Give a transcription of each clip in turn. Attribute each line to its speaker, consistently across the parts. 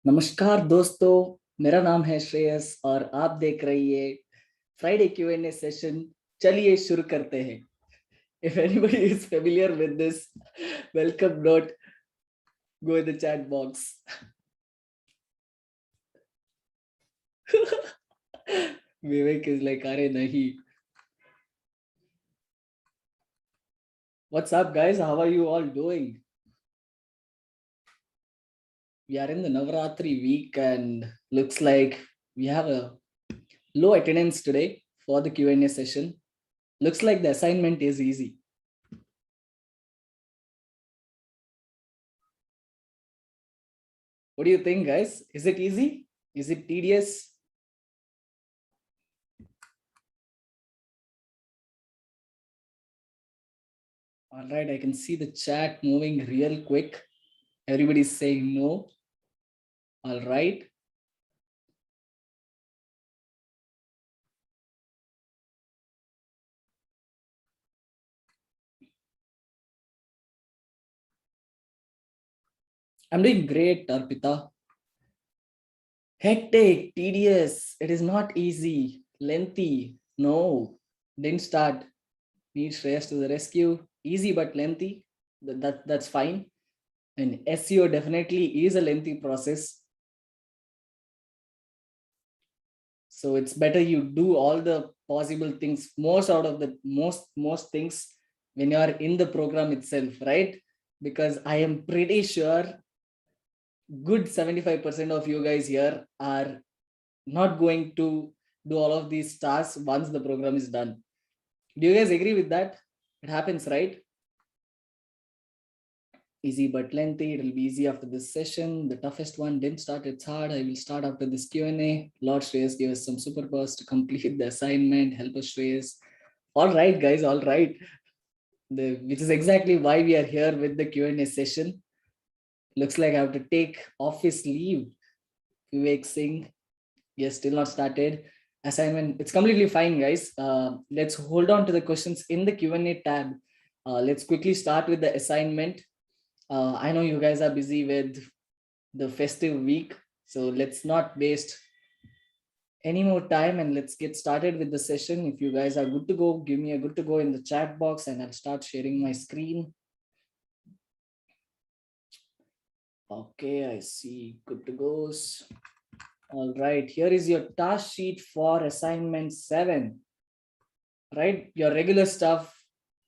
Speaker 1: नमस्कार दोस्तों, मेरा नाम है श्रेयस और आप देख रही है फ्राइडे Q&A सेशन। चलिए शुरू करते हैं। If anybody is familiar with this, welcome. Not go in the chat box. Vivek is like, "Arey nahi." What's up, guys? How are you all doing? We are in the Navratri week, and looks like we have a low attendance today for the Q&A session. Looks like the assignment is easy. What do you think, guys? Is it easy? Is it tedious? All right, I can see the chat moving real quick. Everybody's saying no. All right. I'm doing great, Arpita. Hectic, tedious. It is not easy. Lengthy. No. Didn't start. Need Shreyas to the rescue. Easy but lengthy. That's fine. And SEO definitely is a lengthy process. So it's better you do all the possible things, most out of the most things when you are in the program itself, right? Because I am pretty sure good 75% of you guys here are not going to do all of these tasks once the program is done. Do you guys agree with that? It happens, right? Easy but lengthy. It will be easy after this session. The toughest one didn't start. It's hard. I will start after this Q&A. Lord Shreyas give us some superpowers to complete the assignment. Help us, Shreyas. All right, guys. All right. Which is exactly why we are here with the Q&A session. Looks like I have to take office leave. Vivek Singh. Yes, still not started. Assignment. It's completely fine, guys. Let's hold on to the questions in the Q&A tab. Let's quickly start with the assignment. I know you guys are busy with the festive week, so let's not waste any more time and let's get started with the session. If you guys are good to go, give me a good to go in the chat box and I'll start sharing my screen. Okay, I see good to goes. All right, here is your task sheet for assignment 7. Right, your regular stuff.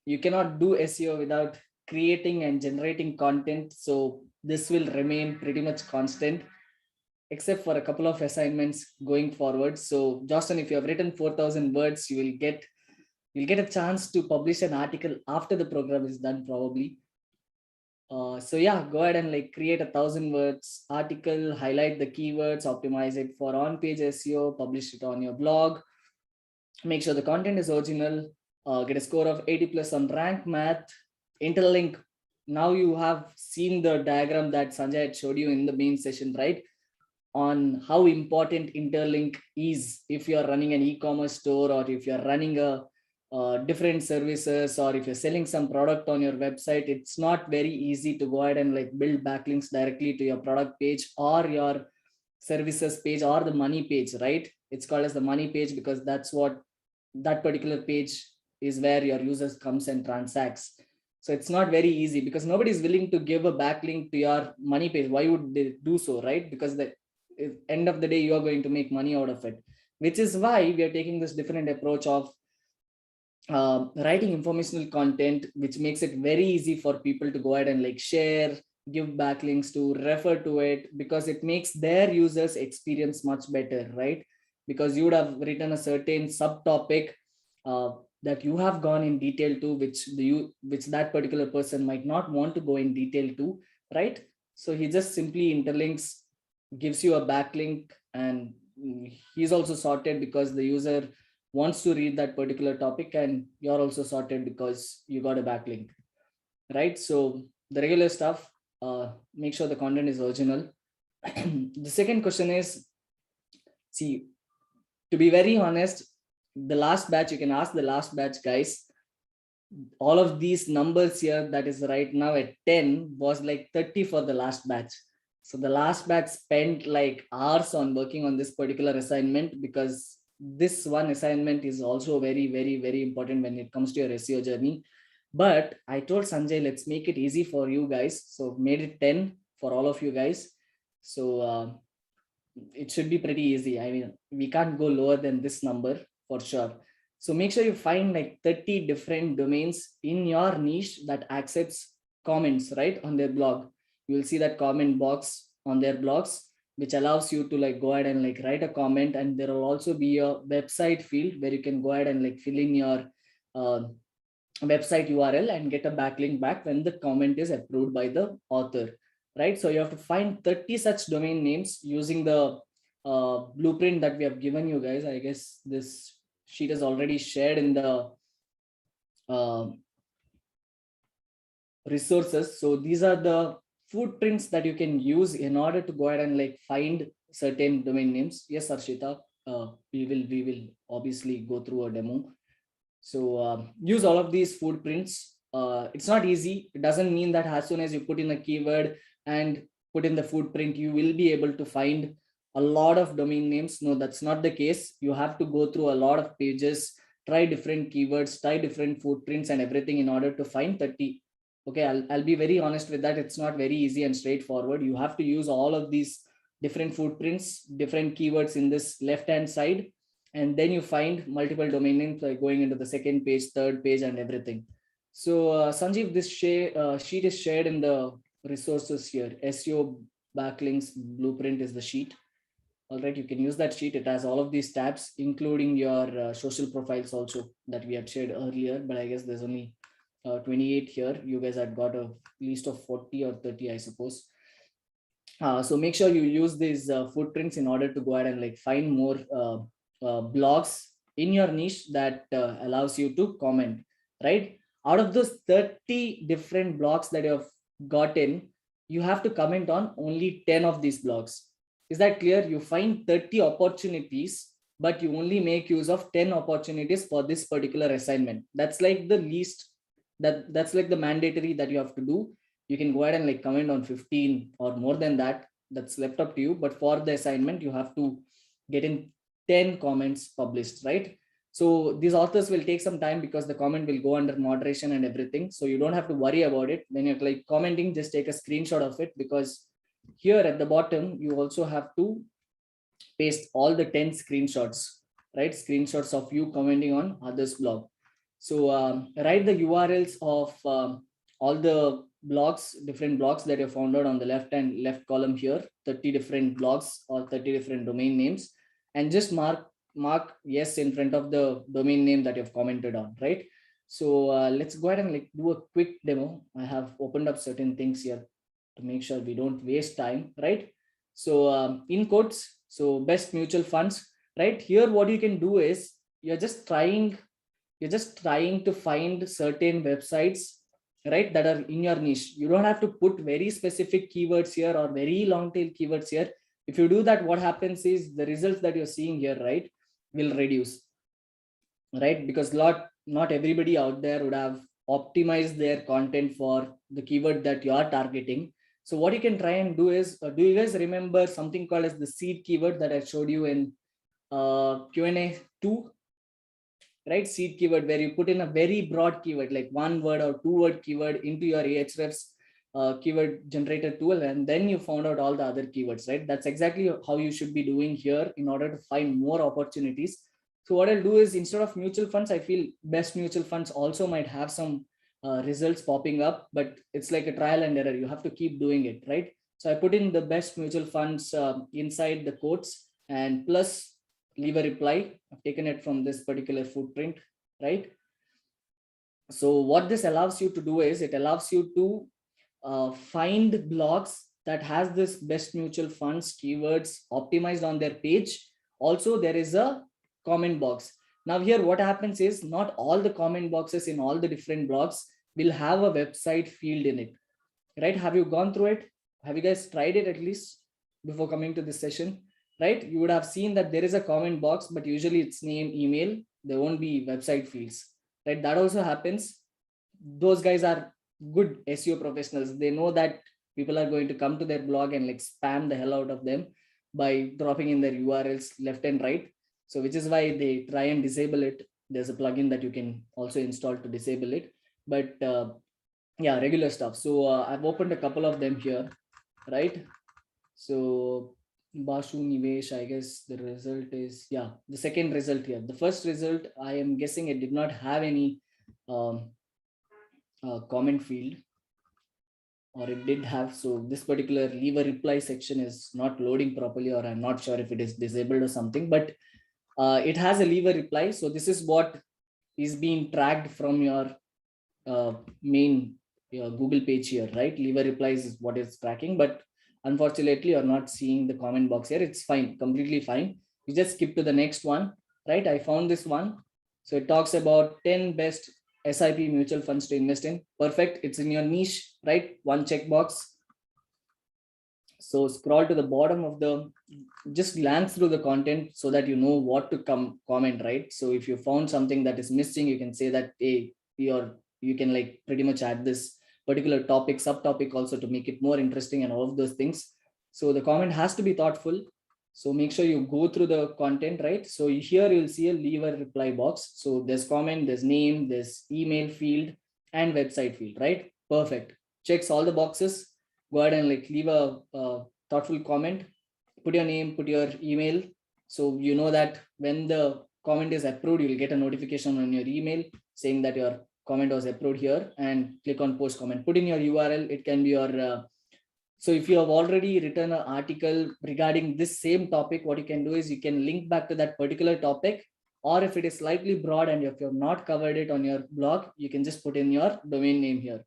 Speaker 1: You cannot do SEO without creating and generating content. So this will remain pretty much constant, except for a couple of assignments going forward. So Justin, if you have written 4,000 words, you'll get a chance to publish an article after the program is done, probably. So yeah, go ahead and like create 1,000 words article, highlight the keywords, optimize it for on-page SEO, publish it on your blog. Make sure the content is original. Get a score of 80 plus on rank math. Interlink. Now you have seen the diagram that Sanjay had showed you in the main session, right? On how important interlink is if you're running an e-commerce store or if you're running a different services or if you're selling some product on your website. It's not very easy to go ahead and like build backlinks directly to your product page or your services page or the money page, right? It's called as the money page because that's what that particular page is where your users comes and transacts. So it's not very easy because nobody is willing to give a backlink to your money page. Why would they do so, right? Because the end of the day you are going to make money out of it, which is why we are taking this different approach of writing informational content, which makes it very easy for people to go ahead and like share, give backlinks to, refer to it, because it makes their users experience much better, right? Because you would have written a certain subtopic that you have gone in detail to, which that particular person might not want to go in detail to, right? So he just simply interlinks, gives you a backlink, and he's also sorted because the user wants to read that particular topic, and you're also sorted because you got a backlink, right? So the regular stuff, make sure the content is original. The second question is, see, to be very honest, the last batch, you can ask the last batch guys, all of these numbers here that is right now at 10 was like 30 for the last batch. So the last batch spent like hours on working on this particular assignment, because this one assignment is also very, very, very important when it comes to your SEO journey. But I told Sanjay, let's make it easy for you guys. So made it 10 for all of you guys. So it should be pretty easy. I mean, we can't go lower than this number for sure. So make sure you find like 30 different domains in your niche that accepts comments, right, on their blog. You will see that comment box on their blogs, which allows you to like go ahead and like write a comment, and there will also be a website field where you can go ahead and like fill in your uh, website URL and get a backlink back when the comment is approved by the author, right? So you have to find 30 such domain names using the blueprint that we have given you guys. I guess this sheet is already shared in the uh, resources. So these are the footprints that you can use in order to go ahead and like find certain domain names. Yes, Arshita, we will obviously go through a demo. So use all of these footprints. It's not easy. It doesn't mean that as soon as you put in a keyword and put in the footprint, you will be able to find a lot of domain names. No, that's not the case. You have to go through a lot of pages, try different keywords, try different footprints and everything in order to find 30. Okay, I'll be very honest with that. It's not very easy and straightforward. You have to use all of these different footprints, different keywords in this left-hand side, and then you find multiple domain names like going into the second page, third page, and everything. So Sanjeev, this sheet is shared in the resources here. SEO backlinks blueprint is the sheet. All right, you can use that sheet. It has all of these tabs, including your social profiles also that we had shared earlier, but I guess there's only 28 here. You guys had got a list of 40 or 30, I suppose. So make sure you use these footprints in order to go ahead and like find more blogs in your niche that allows you to comment, right? Out of those 30 different blogs that you have gotten, you have to comment on only 10 of these blogs. Is that clear? You find 30 opportunities, but you only make use of 10 opportunities for this particular assignment. That's like the least, that's like the mandatory that you have to do. You can go ahead and like comment on 15 or more than that. That's left up to you. But for the assignment, you have to get in 10 comments published, right? So these authors will take some time because the comment will go under moderation and everything. So you don't have to worry about it. When you're like commenting, just take a screenshot of it, because here at the bottom, you also have to paste all the 10 screenshots, right? Screenshots of you commenting on others' blog. So write the URLs of all the blogs, different blogs that you found out on the left column here, 30 different blogs or 30 different domain names, and just mark yes in front of the domain name that you've commented on, right? So let's go ahead and like do a quick demo. I have opened up certain things here to make sure we don't waste time, right? So in quotes, so best mutual funds, right? Here, what you can do is you're just trying to find certain websites, right, that are in your niche. You don't have to put very specific keywords here or very long tail keywords here. If you do that, what happens is the results that you're seeing here, right, will reduce, right? Because not everybody out there would have optimized their content for the keyword that you are targeting. So what you can try and do is, do you guys remember something called as the seed keyword that I showed you in Q&A 2, right? Seed keyword, where you put in a very broad keyword, like one word or two word keyword into your Ahrefs keyword generator tool, and then you found out all the other keywords, right? That's exactly how you should be doing here in order to find more opportunities. So what I'll do is, instead of mutual funds, I feel best mutual funds also might have some results popping up, but it's like a trial and error. You have to keep doing it, right? So I put in the best mutual funds inside the quotes, and plus leave a reply. I've taken it from this particular footprint, right? So what this allows you to do is, it allows you to find blogs that has this best mutual funds keywords optimized on their page. Also, there is a comment box. Now here, what happens is, not all the comment boxes in all the different blogs will have a website field in it, right? Have you gone through it? Have you guys tried it at least before coming to this session, right? You would have seen that there is a comment box, but usually it's name, email. There won't be website fields, right? That also happens. Those guys are good SEO professionals. They know that People are going to come to their blog and like spam the hell out of them by dropping in their URLs left and right. So which is why they try and disable it. There's a plugin that you can also install to disable it. But yeah, regular stuff. So I've opened a couple of them here, right? So Bashu Nivesh, I guess the result is, yeah, the second result here. The first result, I am guessing it did not have any um, comment field, or it did have. So this particular leave a reply section is not loading properly, or I'm not sure if it is disabled or something, but it has a leave a reply. So this is what is being tracked from your main Google page here, right? Leave a replies is what it's tracking, but unfortunately you're not seeing the comment box here. It's fine, completely fine. You just skip to the next one, right? I found this one. So it talks about 10 best SIP mutual funds to invest in. Perfect. It's in your niche, right? One checkbox. So scroll to the bottom of the, just glance through the content so that you know what to comment, right? So if you found something that is missing, you can say that, hey, you can like pretty much add this particular topic, subtopic also to make it more interesting and all of those things. So the comment has to be thoughtful. So make sure you go through the content, right? So here you'll see a leave a reply box. So there's comment, there's name, there's email field and website field, right? Perfect. Checks all the boxes. Go ahead and like leave a thoughtful comment, put your name, put your email. So you know that when the comment is approved, you'll get a notification on your email saying that your comment was approved here, and click on post comment. Put in your URL. It can be your, so if you have already written an article regarding this same topic, what you can do is you can link back to that particular topic. Or if it is slightly broad and if you have not covered it on your blog, you can just put in your domain name here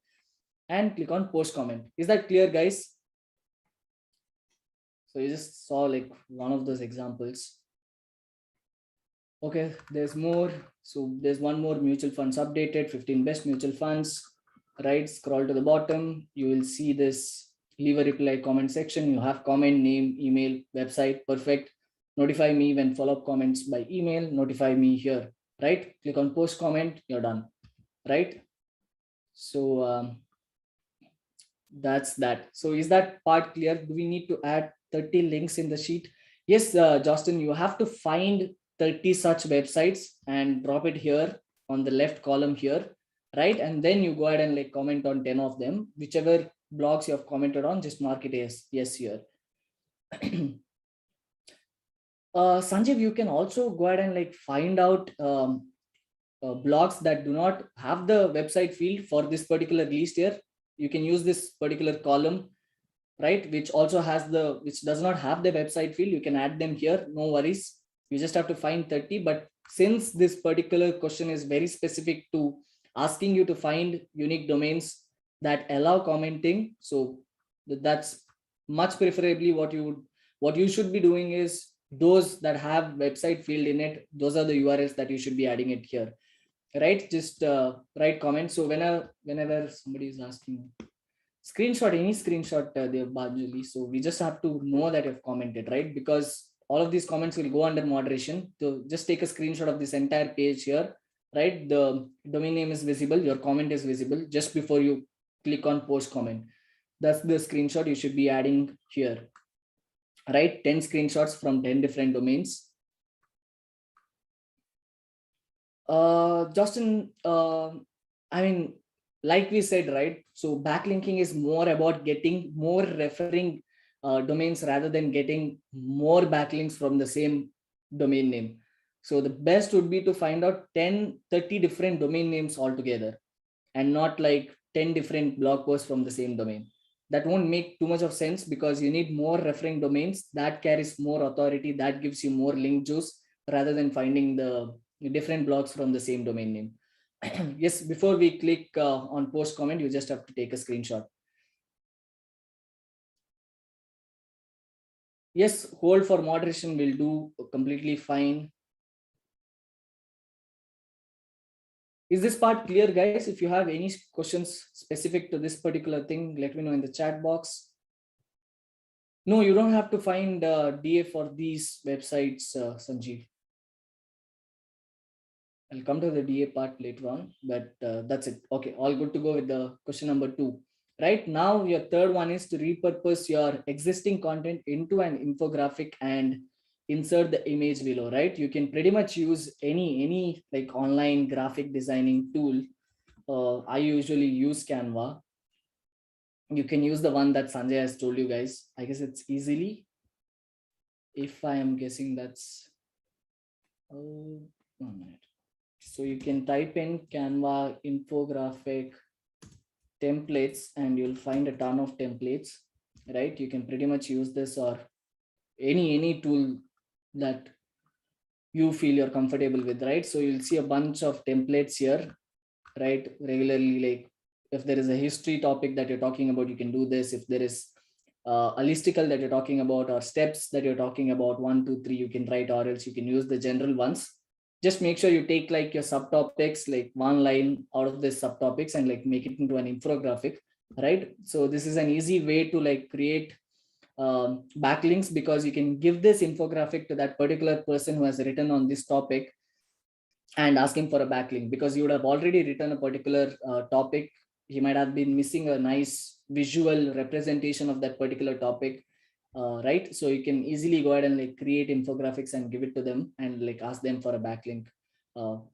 Speaker 1: and click on post comment. Is that clear, guys? So you just saw like one of those examples. Okay, there's more. So there's one more: mutual funds updated, 15 best mutual funds, right? Scroll to the bottom. You will see this leave a reply comment section. You have comment, name, email, website. Perfect. Notify me when follow-up comments by email. Notify me here, right? Click on post comment. You're done, right? So that's that. So is that part clear? Do we need to add 30 links in the sheet? Yes, Justin, you have to find 30 such websites and drop it here on the left column here, right? And then you go ahead and like comment on 10 of them. Whichever blogs you have commented on, just mark it as yes here. Sanjeev, you can also go ahead and like find out blogs that do not have the website field for this particular list here. You can use this particular column, right, which also has the, which does not have the website field. You can add them here, no worries. You just have to find 30. But since this particular question is very specific to asking you to find unique domains that allow commenting, so that's much preferably what you should be doing is those that have website field in it. Those are the URLs that you should be adding it here, right? Just write comment. So whenever somebody is asking, screenshot any screenshot, they've Banjali. So we just have to know that you've commented, right? Because all of these comments will go under moderation. So just take a screenshot of this entire page here, right? The domain name is visible, your comment is visible just before you click on post comment. That's the screenshot you should be adding here, right? 10 screenshots from 10 different domains. Justin, I mean, like we said, right? So backlinking is more about getting more referring domains rather than getting more backlinks from the same domain name. So the best would be to find out 10, 30 different domain names altogether, and not like 10 different blog posts from the same domain. That won't make too much of sense, because you need more referring domains that carries more authority, that gives you more link juice, rather than finding the different blogs from the same domain name. Yes, before we click on post comment, you just have to take a screenshot. Yes, hold for moderation will do completely fine. Is this part clear, guys? If you have any questions specific to this particular thing, let me know in the chat box. No, you don't have to find DA for these websites, Sanjeev. I'll come to the DA part later on, but that's it. Okay, all good to go with the question number 2. Right now, your third one is to repurpose your existing content into an infographic and insert the image below, right? You can pretty much use any like online graphic designing tool. I usually use Canva. You can use the one that Sanjay has told you guys. I guess it's easily. If I am guessing that's 1 minute. So you can type in Canva infographic templates and you'll find a ton of templates, right? You can pretty much use this or any tool that you feel you're comfortable with, right? So you'll see a bunch of templates here, right? Regularly, like if there is a history topic that you're talking about, you can do this. If there is a listicle that you're talking about or steps that you're talking about, 1 2 3, you can write, or else you can use the general ones. Just make sure you take like your subtopics, like one line out of the subtopics and like make it into an infographic, right? So this is an easy way to like create backlinks, because you can give this infographic to that particular person who has written on this topic and ask him for a backlink, because you would have already written a particular topic. He might have been missing a nice visual representation of that particular topic, right? So you can easily go ahead and like create infographics and give it to them and like ask them for a backlink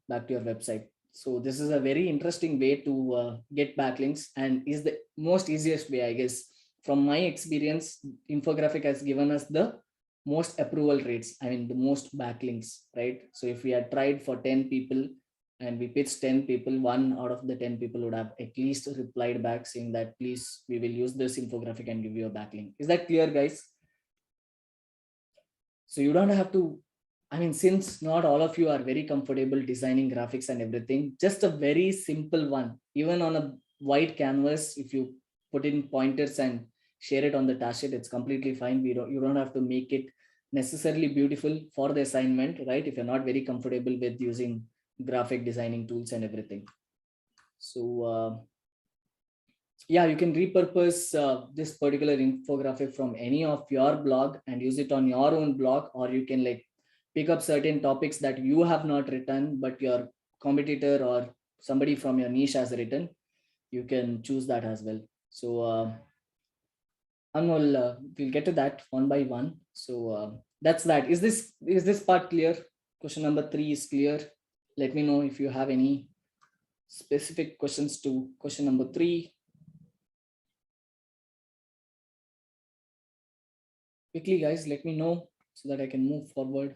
Speaker 1: back to your website. So this is a very interesting way to get backlinks, and is the most easiest way, I guess. From my experience, infographic has given us the most approval rates, I mean the most backlinks, right? So if we had tried for 10 people and we pitched 10 people, one out of the 10 people would have at least replied back saying that please, we will use this infographic and give you a backlink. Is that clear, guys? So you don't have to, I mean, since not all of you are very comfortable designing graphics and everything, just a very simple one, even on a white canvas, if you put in pointers and share it on the task sheet, it's completely fine. You don't have to make it necessarily beautiful for the assignment, right? If you're not very comfortable with using graphic designing tools and everything. So yeah, you can repurpose this particular infographic from any of your blog and use it on your own blog, or you can like pick up certain topics that you have not written but your competitor or somebody from your niche has written. You can choose that as well. So Anmol, we'll get to that one by one. So that's that. Is this part clear? Question number 3 is clear. Let me know if you have any specific questions to question number 3. Quickly, guys, let me know so that I can move forward.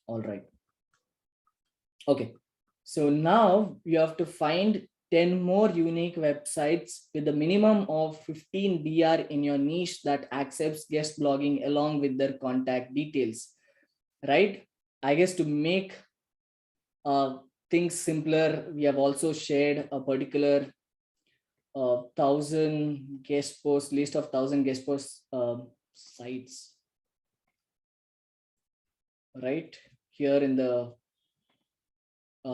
Speaker 1: All right. Okay. So now you have to find 10 more unique websites with a minimum of 15 DR in your niche that accepts guest blogging along with their contact details, right? I guess to make things simpler, we have also shared a particular 1,000 guest post list of 1,000 guest post sites, right here in the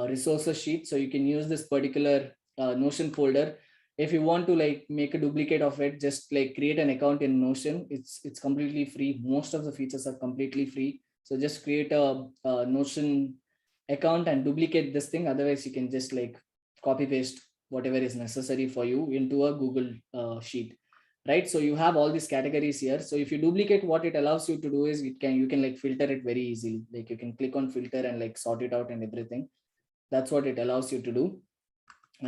Speaker 1: resources sheet. So you can use this particular Notion folder. If you want to like make a duplicate of it, just like create an account in Notion. It's completely free. Most of the features are completely free. So just create a Notion account and duplicate this thing. Otherwise, you can just like copy paste whatever is necessary for you into a Google sheet, right? So you have all these categories here. So if you duplicate, what it allows you to do is you can like filter it very easily. Like you can click on filter and like sort it out and everything. That's what it allows you to do,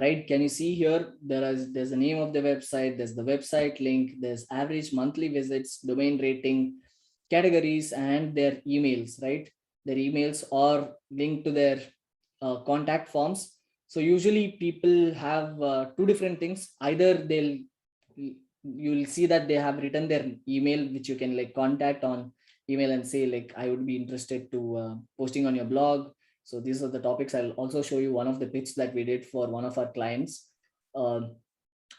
Speaker 1: right? Can you see here, there's the name of the website, there's the website link, there's average monthly visits, domain rating, categories, and their emails, right? Their emails are linked to their contact forms. So usually people have two different things. Either you'll see that they have written their email, which you can like contact on email and say like, I would be interested to posting on your blog. So these are the topics. I'll also show you one of the pitch that we did for one of our clients. Or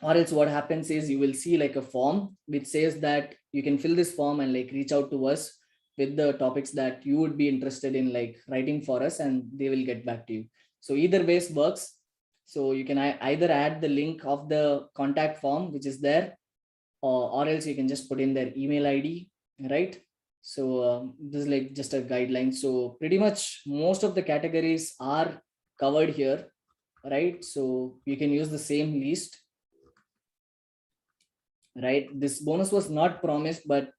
Speaker 1: else what happens is you will see like a form which says that you can fill this form and like reach out to us with the topics that you would be interested in like writing for us, and they will get back to you. So either ways works. So you can either add the link of the contact form which is there, or else you can just put in their email ID, right? So this is like just a guideline. So pretty much most of the categories are covered here, right? So you can use the same list. right? This bonus was not promised, but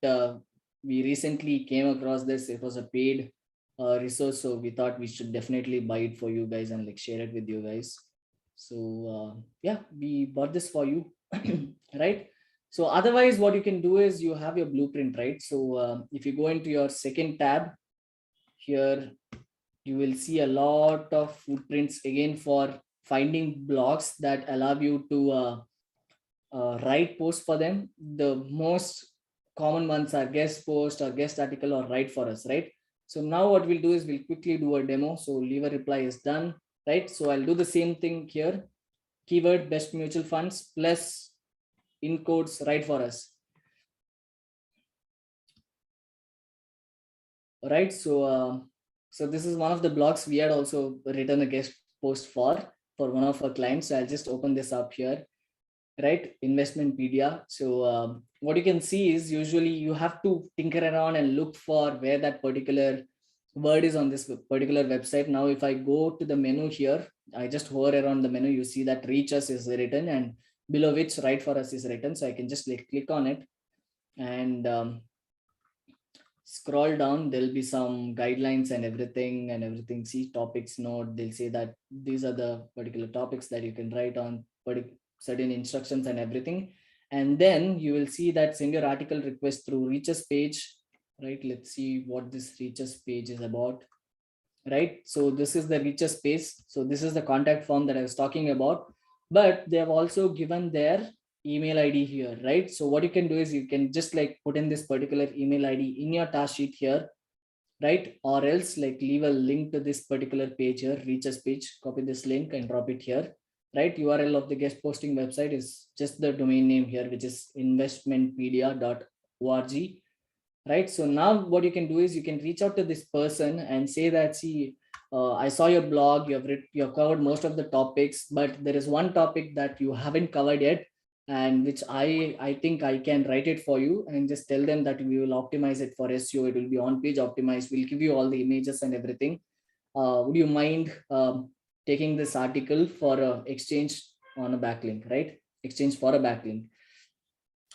Speaker 1: we recently came across this. It was a paid resource, so we thought we should definitely buy it for you guys and like share it with you guys. So yeah, we bought this for you. Right? So otherwise what you can do is you have your blueprint, right? So if you go into your second tab here, you will see a lot of footprints again for finding blogs that allow you to write posts for them. The most common ones are guest post or guest article or write for us, right? So now what we'll do is we'll quickly do a demo. So leave a reply is done, right? So I'll do the same thing here. Keyword best mutual funds plus in codes write for us, right? So so this is one of the blogs we had also written a guest post for one of our clients. So I'll just open this up here, right? Investmentpedia. So what you can see is usually you have to tinker around and look for where that particular word is on this particular website. Now if I go to the menu here, I just hover around the menu, you see that reach us is written and below which write for us is written. So I can just like click on it and scroll down. There'll be some guidelines and everything. See topics note, they'll say that these are the particular topics that you can write on, certain instructions and everything. And then you will see that send your article request through reaches page, right? Let's see what this reaches page is about, right? So this is the reaches page. So this is the contact form that I was talking about, but they have also given their email ID here, right? So what you can do is you can just like put in this particular email ID in your task sheet here, right? Or else like leave a link to this particular page here, reaches page, copy this link and drop it here, right? URL of the guest posting website is just the domain name here, which is investmentpedia.org, right? So now what you can do is you can reach out to this person and say that, see, I saw your blog, you've covered most of the topics, but there is one topic that you haven't covered yet, and which I think I can write it for you. And just tell them that we will optimize it for SEO. It will be on page optimized. We'll give you all the images and everything. Would you mind taking this article for exchange on a backlink, right? Exchange for a backlink.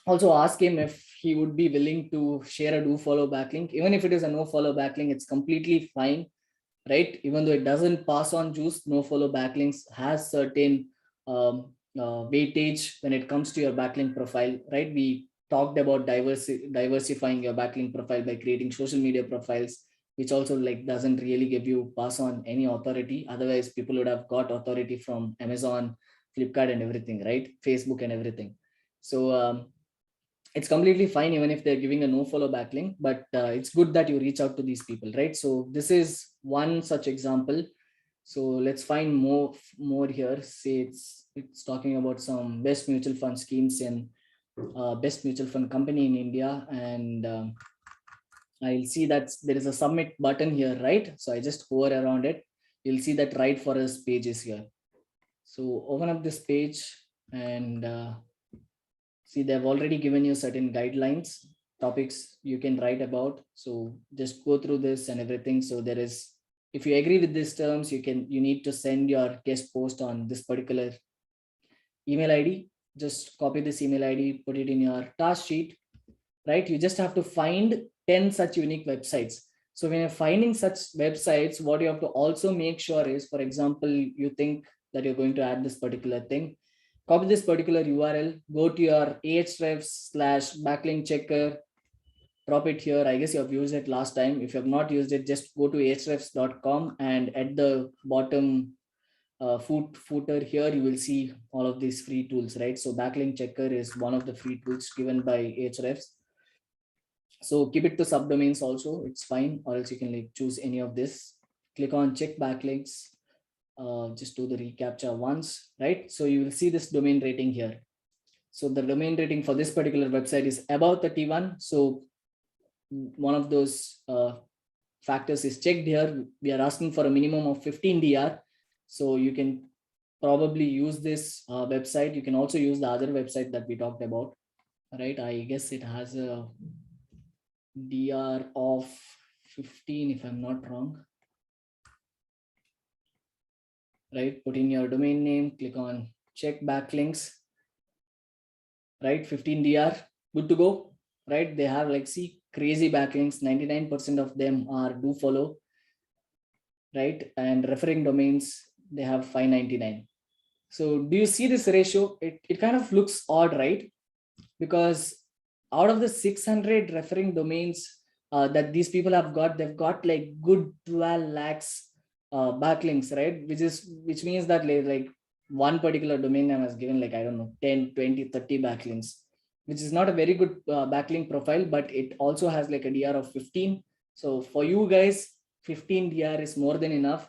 Speaker 1: Also ask him if he would be willing to share a do follow backlink. Even if it is a no follow backlink, it's completely fine, right? Even though it doesn't pass on juice, no follow backlinks has certain weightage when it comes to your backlink profile, right? We talked about diversifying your backlink profile by creating social media profiles, which also like doesn't really give you pass on any authority. Otherwise people would have got authority from Amazon, Flipkart and everything, right? Facebook and everything. So it's completely fine even if they're giving a no follow backlink, but it's good that you reach out to these people, right? So this is one such example. So let's find more here. Say it's talking about some best mutual fund schemes in best mutual fund company in India. And I'll see that there is a submit button here, right? So I just hover around it. You'll see that write for us page is here. So open up this page and see, they've already given you certain guidelines, topics you can write about. So just go through this and everything. So there is, if you agree with these terms, you need to send your guest post on this particular email ID. Just copy this email ID, put it in your task sheet, right? You just have to find 10 such unique websites. So when you're finding such websites, what you have to also make sure is, for example, you think that you're going to add this particular thing, copy this particular URL, go to your ahrefs/backlink checker, drop it here. I guess you have used it last time. If you have not used it, just go to ahrefs.com and at the bottom footer here, you will see all of these free tools, right? So backlink checker is one of the free tools given by Ahrefs. So keep it to subdomains also, it's fine, or else you can like choose any of this. Click on check backlinks. Just do the reCAPTCHA once, right? So you will see this domain rating here. So the domain rating for this particular website is above 31. So one of those factors is checked here. We are asking for a minimum of 15 DR. So you can probably use this website. You can also use the other website that we talked about, right? I guess it has a DR of 15 if I'm not wrong, right? Put in your domain name, click on check backlinks. right? 15 dr, good to go, right? They have like, see, crazy backlinks. 99% of them are do follow, right? And referring domains, they have 599. So do you see this ratio? It kind of looks odd, right? Because out of the 600 referring domains that these people have got, they've got like good 12 lakhs backlinks, right? Which means that like one particular domain name has given like, I don't know, 10, 20, 30 backlinks, which is not a very good backlink profile, but it also has like a dr of 15. So for you guys, 15 dr is more than enough.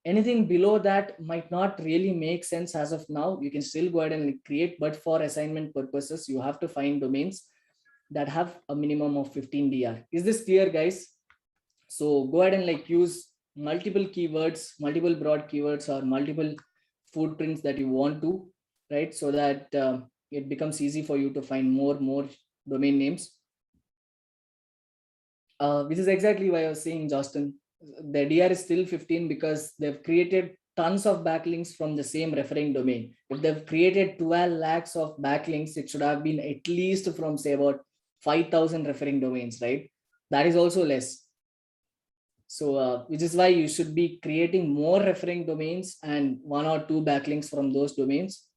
Speaker 1: Anything below that might not really make sense as of now. You can still go ahead and like create, but for assignment purposes, you have to find domains that have a minimum of 15 dr. Is this clear, guys? So go ahead and like use multiple keywords, multiple broad keywords, or multiple footprints that you want to, right? So that it becomes easy for you to find more domain names. Which is exactly why I was saying, Justin, the DR is still 15 because they've created tons of backlinks from the same referring domain. If they've created 12 lakhs of backlinks, it should have been at least from, say, about 5,000 referring domains, right? That is also less. So, which is why you should be creating more referring domains and one or two backlinks from those domains.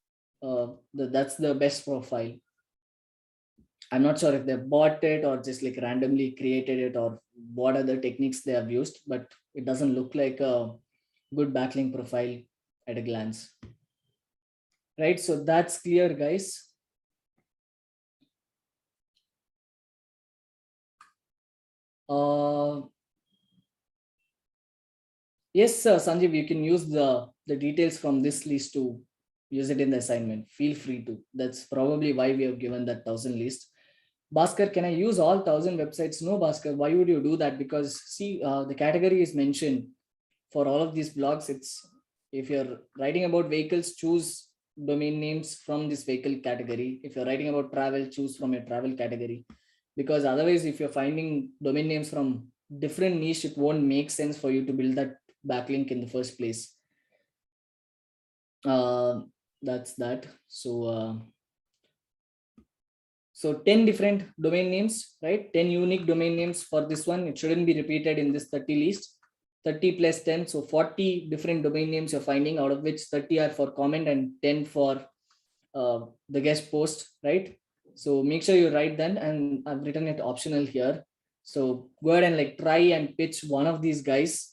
Speaker 1: That's the best profile. I'm not sure if they bought it or just like randomly created it or what other techniques they have used, but it doesn't look like a good backlink profile at a glance. Right, so that's clear, guys. Yes, Sanjeev, you can use the details from this list to use it in the assignment. Feel free to. That's probably why we have given that 1,000 list. Bhaskar, can I use all 1,000 websites? No, Bhaskar, why would you do that? Because see, the category is mentioned for all of these blogs. It's, if you're writing about vehicles, choose domain names from this vehicle category. If you're writing about travel, choose from your travel category. Because otherwise, if you're finding domain names from different niche, it won't make sense for you to build that backlink in the first place. That's that. So 10 different domain names, right? 10 unique domain names for this one. It shouldn't be repeated in this 30 list. 30 plus 10, so 40 different domain names you're finding, out of which 30 are for comment and 10 for the guest post, right? So make sure you write them, and I've written it optional here. So go ahead and like try and pitch one of these guys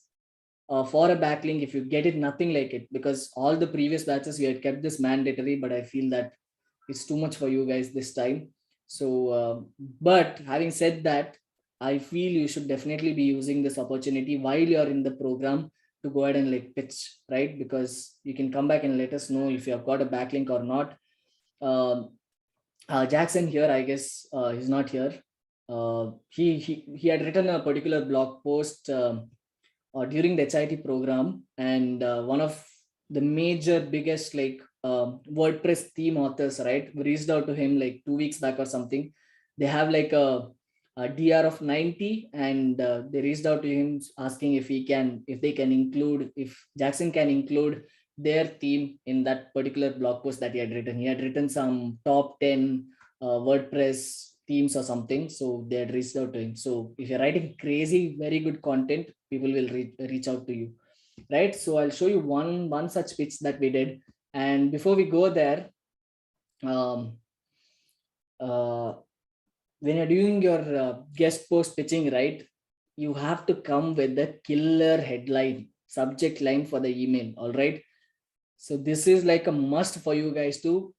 Speaker 1: for a backlink. If you get it, nothing like it, because all the previous batches we had kept this mandatory, but I feel that it's too much for you guys this time. So but having said that, I feel you should definitely be using this opportunity while you're in the program to go ahead and like pitch, right? Because you can come back and let us know if you have got a backlink or not. Jackson here, I guess he's not here. He had written a particular blog post during the HIT program, and one of the major biggest like WordPress theme authors, right, we reached out to him like 2 weeks back or something. They have like a dr of 90, and they reached out to him asking if they can include, if Jackson can include their theme in that particular blog post that he had written. He had written some top 10 WordPress themes or something, so they had reached out to him. So if you're writing crazy very good content, people will reach out to you, right? So I'll show you one such pitch that we did. And before we go there, um, uh, when you're doing your guest post pitching, right, you have to come with the killer headline, subject line for the email. All right, so this is like a must for you guys to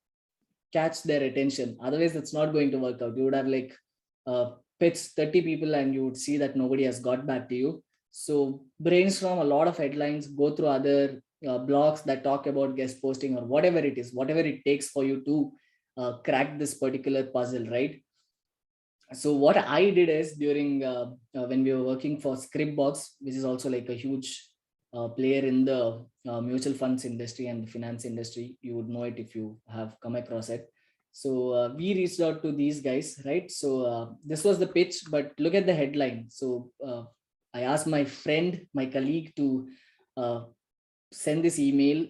Speaker 1: catch their attention. Otherwise, it's not going to work out. You would have like pitched 30 people and you would see that nobody has got back to you. So brainstorm a lot of headlines, go through other blogs that talk about guest posting or whatever it is, whatever it takes for you to crack this particular puzzle, right? So what I did is, during when we were working for Scriptbox, which is also like a huge player in the mutual funds industry and the finance industry, you would know it if you have come across it. So we reached out to these guys, right? So this was the pitch, but look at the headline. So I asked my friend, my colleague, to uh, send this email,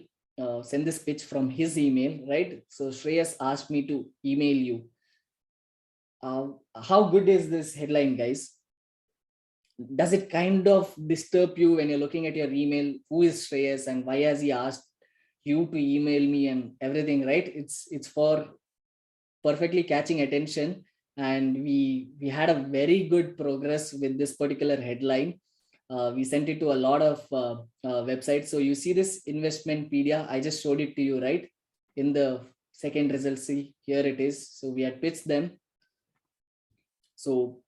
Speaker 1: send this pitch from his email, right? So Shreyas asked me to email you. how good is this headline, guys? Does it kind of disturb you when you're looking at your email? Who is Shreyas and why has he asked you to email me and everything, right? It's for perfectly catching attention, and we had a very good progress with this particular headline. We sent it to a lot of websites. So you see this Investmentpedia, I just showed it to you, right? In the second result, see here it is. So we had pitched them. So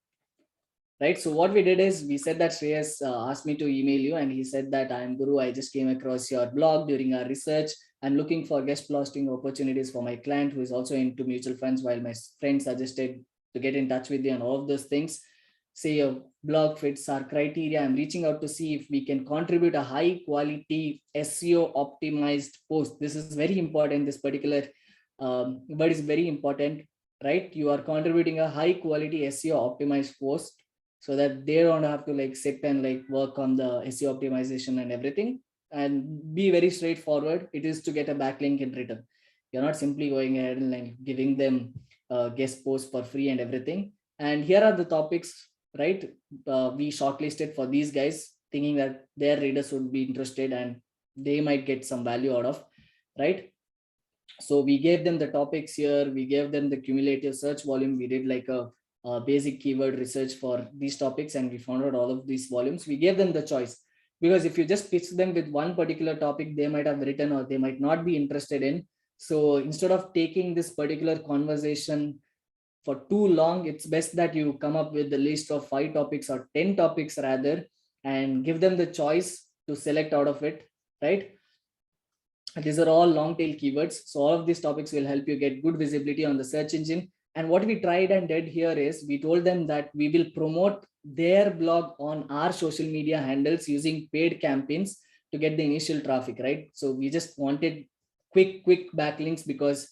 Speaker 1: right, so what we did is we said that Shreyas asked me to email you, and he said that I am Guru, I just came across your blog during our research. I'm looking for guest posting opportunities for my client who is also into mutual funds, while my friend suggested to get in touch with you and all of those things. Say your blog fits our criteria. I'm reaching out to see if we can contribute a high quality SEO optimized post. This is very important. This particular word is very important, right? You are contributing a high quality SEO optimized post, so that they don't have to like sit and like work on the SEO optimization and everything. And be very straightforward. It is to get a backlink in return. You're not simply going ahead and like giving them a guest post for free and everything. And here are the topics, right? We shortlisted for these guys, thinking that their readers would be interested and they might get some value out of, right? So we gave them the topics here, we gave them the cumulative search volume. We did like a basic keyword research for these topics, and we found out all of these volumes. We gave them the choice, because if you just pitch them with one particular topic, they might have written or they might not be interested in. So instead of taking this particular conversation for too long, it's best that you come up with the list of 5 topics or 10 topics rather, and give them the choice to select out of it, right? These are all long tail keywords. So all of these topics will help you get good visibility on the search engine. And what we tried and did here is we told them that we will promote their blog on our social media handles using paid campaigns to get the initial traffic, right? So we just wanted quick backlinks, because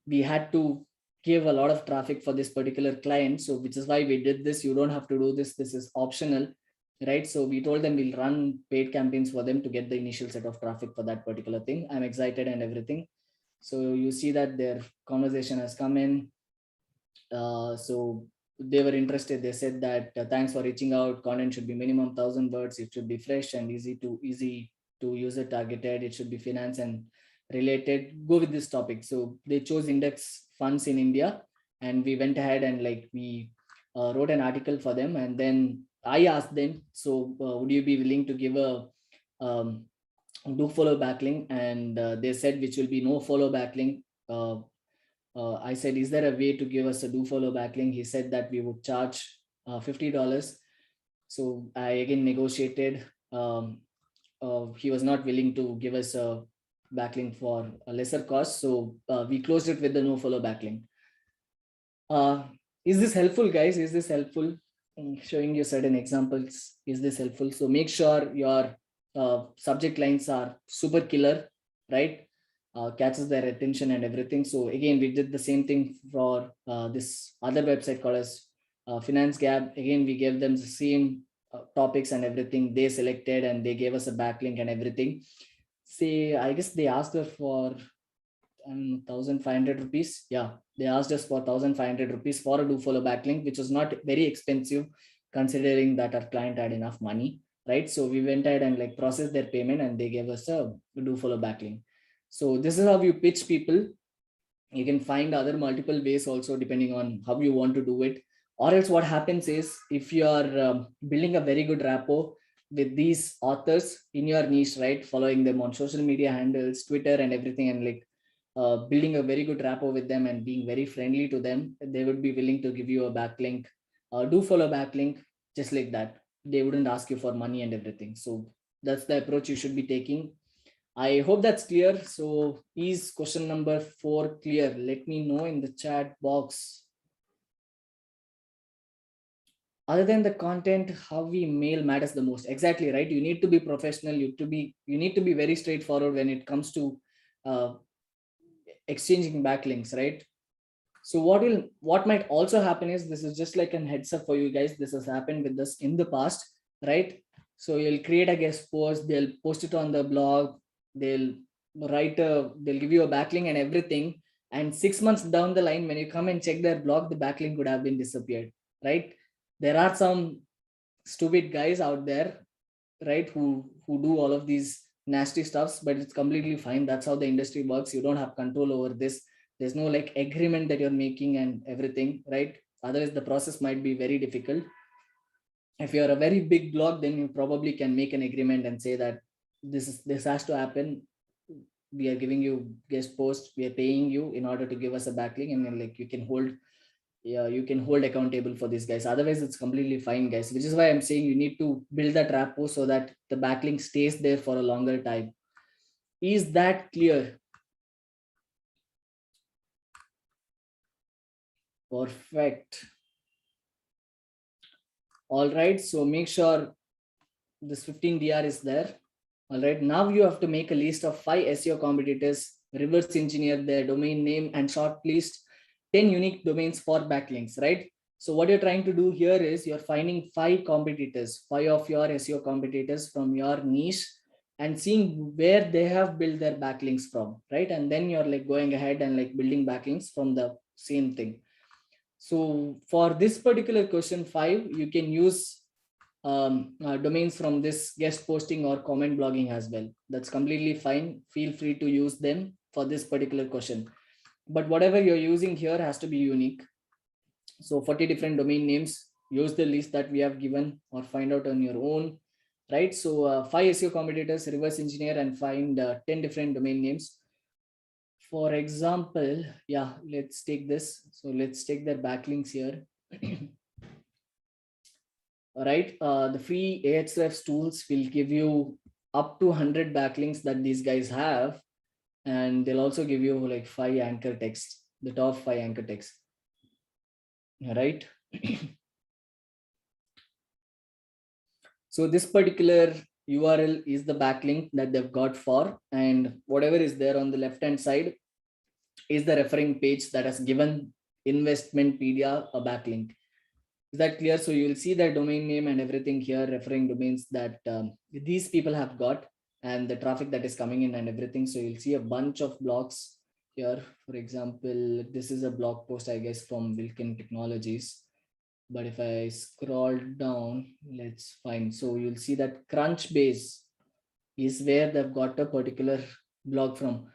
Speaker 1: we had to give a lot of traffic for this particular client. So which is why we did this. You don't have to do this. This is optional, right? So we told them we'll run paid campaigns for them to get the initial set of traffic for that particular thing. I'm excited and everything. So you see that their conversation has come in. So they were interested. They said that thanks for reaching out. Content should be minimum 1,000 words. It should be fresh and easy to user targeted. It should be finance and related. Go with this topic. So they chose index funds in India, and we went ahead and like we wrote an article for them. And then I asked them, so would you be willing to give a do follow backlink? And they said, which will be no follow backlink. I said, is there a way to give us a do follow backlink? He said that we would charge $50. So I again negotiated. He was not willing to give us a backlink for a lesser cost. So we closed it with the no follow backlink. Is this helpful, guys? Is this helpful? Showing you certain examples. Is this helpful? So make sure your subject lines are super killer, right? Catches their attention and everything. So again, we did the same thing for this other website called as Finance Gap. Again, we gave them the same topics and everything. They selected and they gave us a backlink and everything. Say, I guess they asked us for 1,500 rupees. Yeah, they asked us for 1,500 rupees for a do follow backlink, which was not very expensive considering that our client had enough money, right? So we went ahead and like processed their payment, and they gave us a do follow backlink. So this is how you pitch people. You can find other multiple ways also, depending on how you want to do it. Or else what happens is, if you are building a very good rapport with these authors in your niche, right, following them on social media handles, Twitter and everything, and like building a very good rapport with them and being very friendly to them, they would be willing to give you a backlink, do follow backlink, just like that. They wouldn't ask you for money and everything. So that's the approach you should be taking. I hope that's clear. So is question number 4 clear? Let me know in the chat box. Other than the content, how we mail matters the most. Exactly, right? You need to be professional. You need to be very straightforward when it comes to exchanging backlinks, right? So what might also happen is, this is just like an heads up for you guys. This has happened with us in the past, right? So you'll create a guest post, they'll post it on the blog, they'll give you a backlink and everything. And 6 months down the line, when you come and check their blog, the backlink would have been disappeared, right? There are some stupid guys out there, right, who do all of these nasty stuffs, but it's completely fine. That's how the industry works. You don't have control over this. There's no like agreement that you're making and everything, right? Otherwise the process might be very difficult. If you're a very big blog, then you probably can make an agreement and say that this has to happen. We are giving you guest posts, we are paying you in order to give us a backlink, and then like you can hold, yeah, you can hold accountable for these guys. Otherwise it's completely fine, guys, which is why I'm saying you need to build that rapport so that the backlink stays there for a longer time. Is that clear? Perfect. All right, so make sure this 15 dr is there. All right, now you have to make a list of 5 SEO competitors, reverse engineer their domain name and shortlist 10 unique domains for backlinks, right? So what you're trying to do here is you're finding 5 competitors, 5 of your SEO competitors from your niche, and seeing where they have built their backlinks from, right? And then you're like going ahead and like building backlinks from the same thing. So for this particular question 5, you can use domains from this guest posting or comment blogging as well. That's completely fine. Feel free to use them for this particular question. But whatever you're using here has to be unique. So 40 different domain names, use the list that we have given or find out on your own, right? So 5 SEO competitors, reverse engineer and find 10 different domain names. For example, yeah, let's take this. So let's take their backlinks here. All right, the free Ahrefs tools will give you up to 100 backlinks that these guys have, and they'll also give you like 5 anchor text, the top 5 anchor text. All right. So this particular URL is the backlink that they've got for, and whatever is there on the left hand side is the referring page that has given Investmentpedia a backlink. Is that clear? So you will see the domain name and everything here, referring domains that these people have got, and the traffic that is coming in and everything. So you'll see a bunch of blogs here. For example, this is a blog post, I guess, from Wilkin Technologies. But if I scroll down, let's find. So you'll see that Crunchbase is where they've got a particular blog from.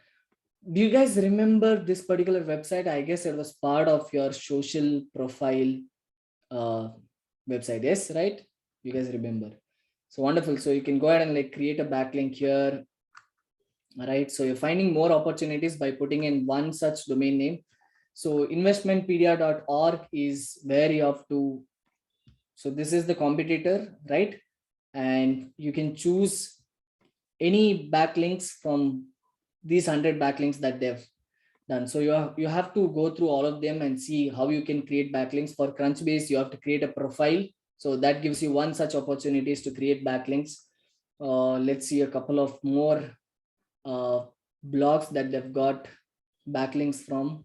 Speaker 1: Do you guys remember this particular website? I guess it was part of your social profile website. Yes, right? You guys remember? So wonderful. So you can go ahead and like create a backlink here. All right. So you're finding more opportunities by putting in one such domain name. So investmentpedia.org is where you have to. So this is the competitor, right? And you can choose any backlinks from these 100 backlinks that they've done. So you have to go through all of them and see how you can create backlinks. For Crunchbase, you have to create a profile. So that gives you one such opportunities to create backlinks. Let's see a couple of more blogs that they've got backlinks from.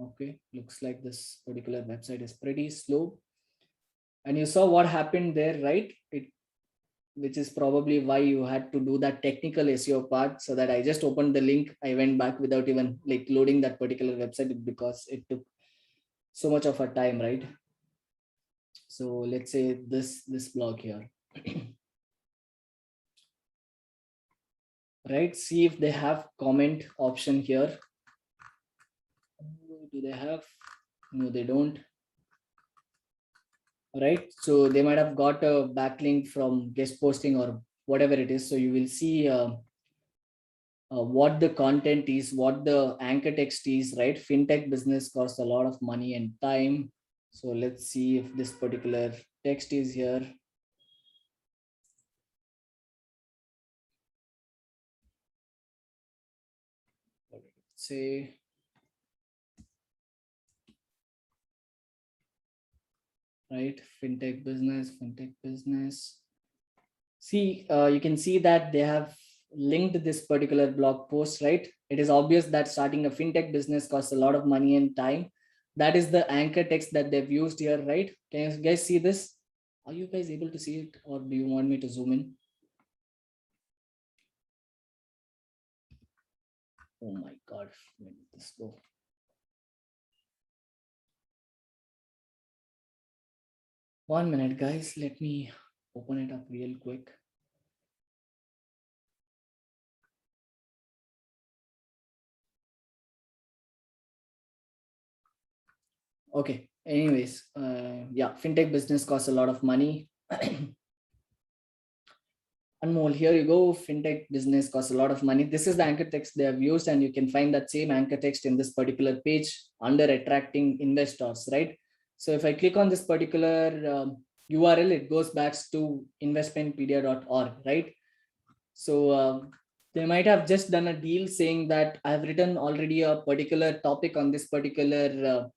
Speaker 1: Okay, looks like this particular website is pretty slow. And you saw what happened there, right? Which is probably why you had to do that technical SEO part, so that I just opened the link. I went back without even like loading that particular website because it took so much of our time, right? So let's say this blog here. Right, see if they have comment option here. Do they have? No, they don't. Right, so they might have got a backlink from guest posting or whatever it is. So you will see what the content is, what the anchor text is, right? Fintech business costs a lot of money and time. So let's see if this particular text is here. Say, right, fintech business. See, you can see that they have linked this particular blog post, right? It is obvious that starting a fintech business costs a lot of money and time. That is the anchor text that they've used here, right? Can you guys see this? Are you guys able to see it, or do you want me to zoom in? Oh my God, where did this go? One minute, guys. Let me open it up real quick. Okay. Anyways, yeah, fintech business costs a lot of money. Anmol, here you go. Fintech business costs a lot of money. This is the anchor text they have used, and you can find that same anchor text in this particular page under attracting investors, right? So if I click on this particular URL, it goes back to investmentpedia.org, right? So they might have just done a deal saying that I've written already a particular topic on this particular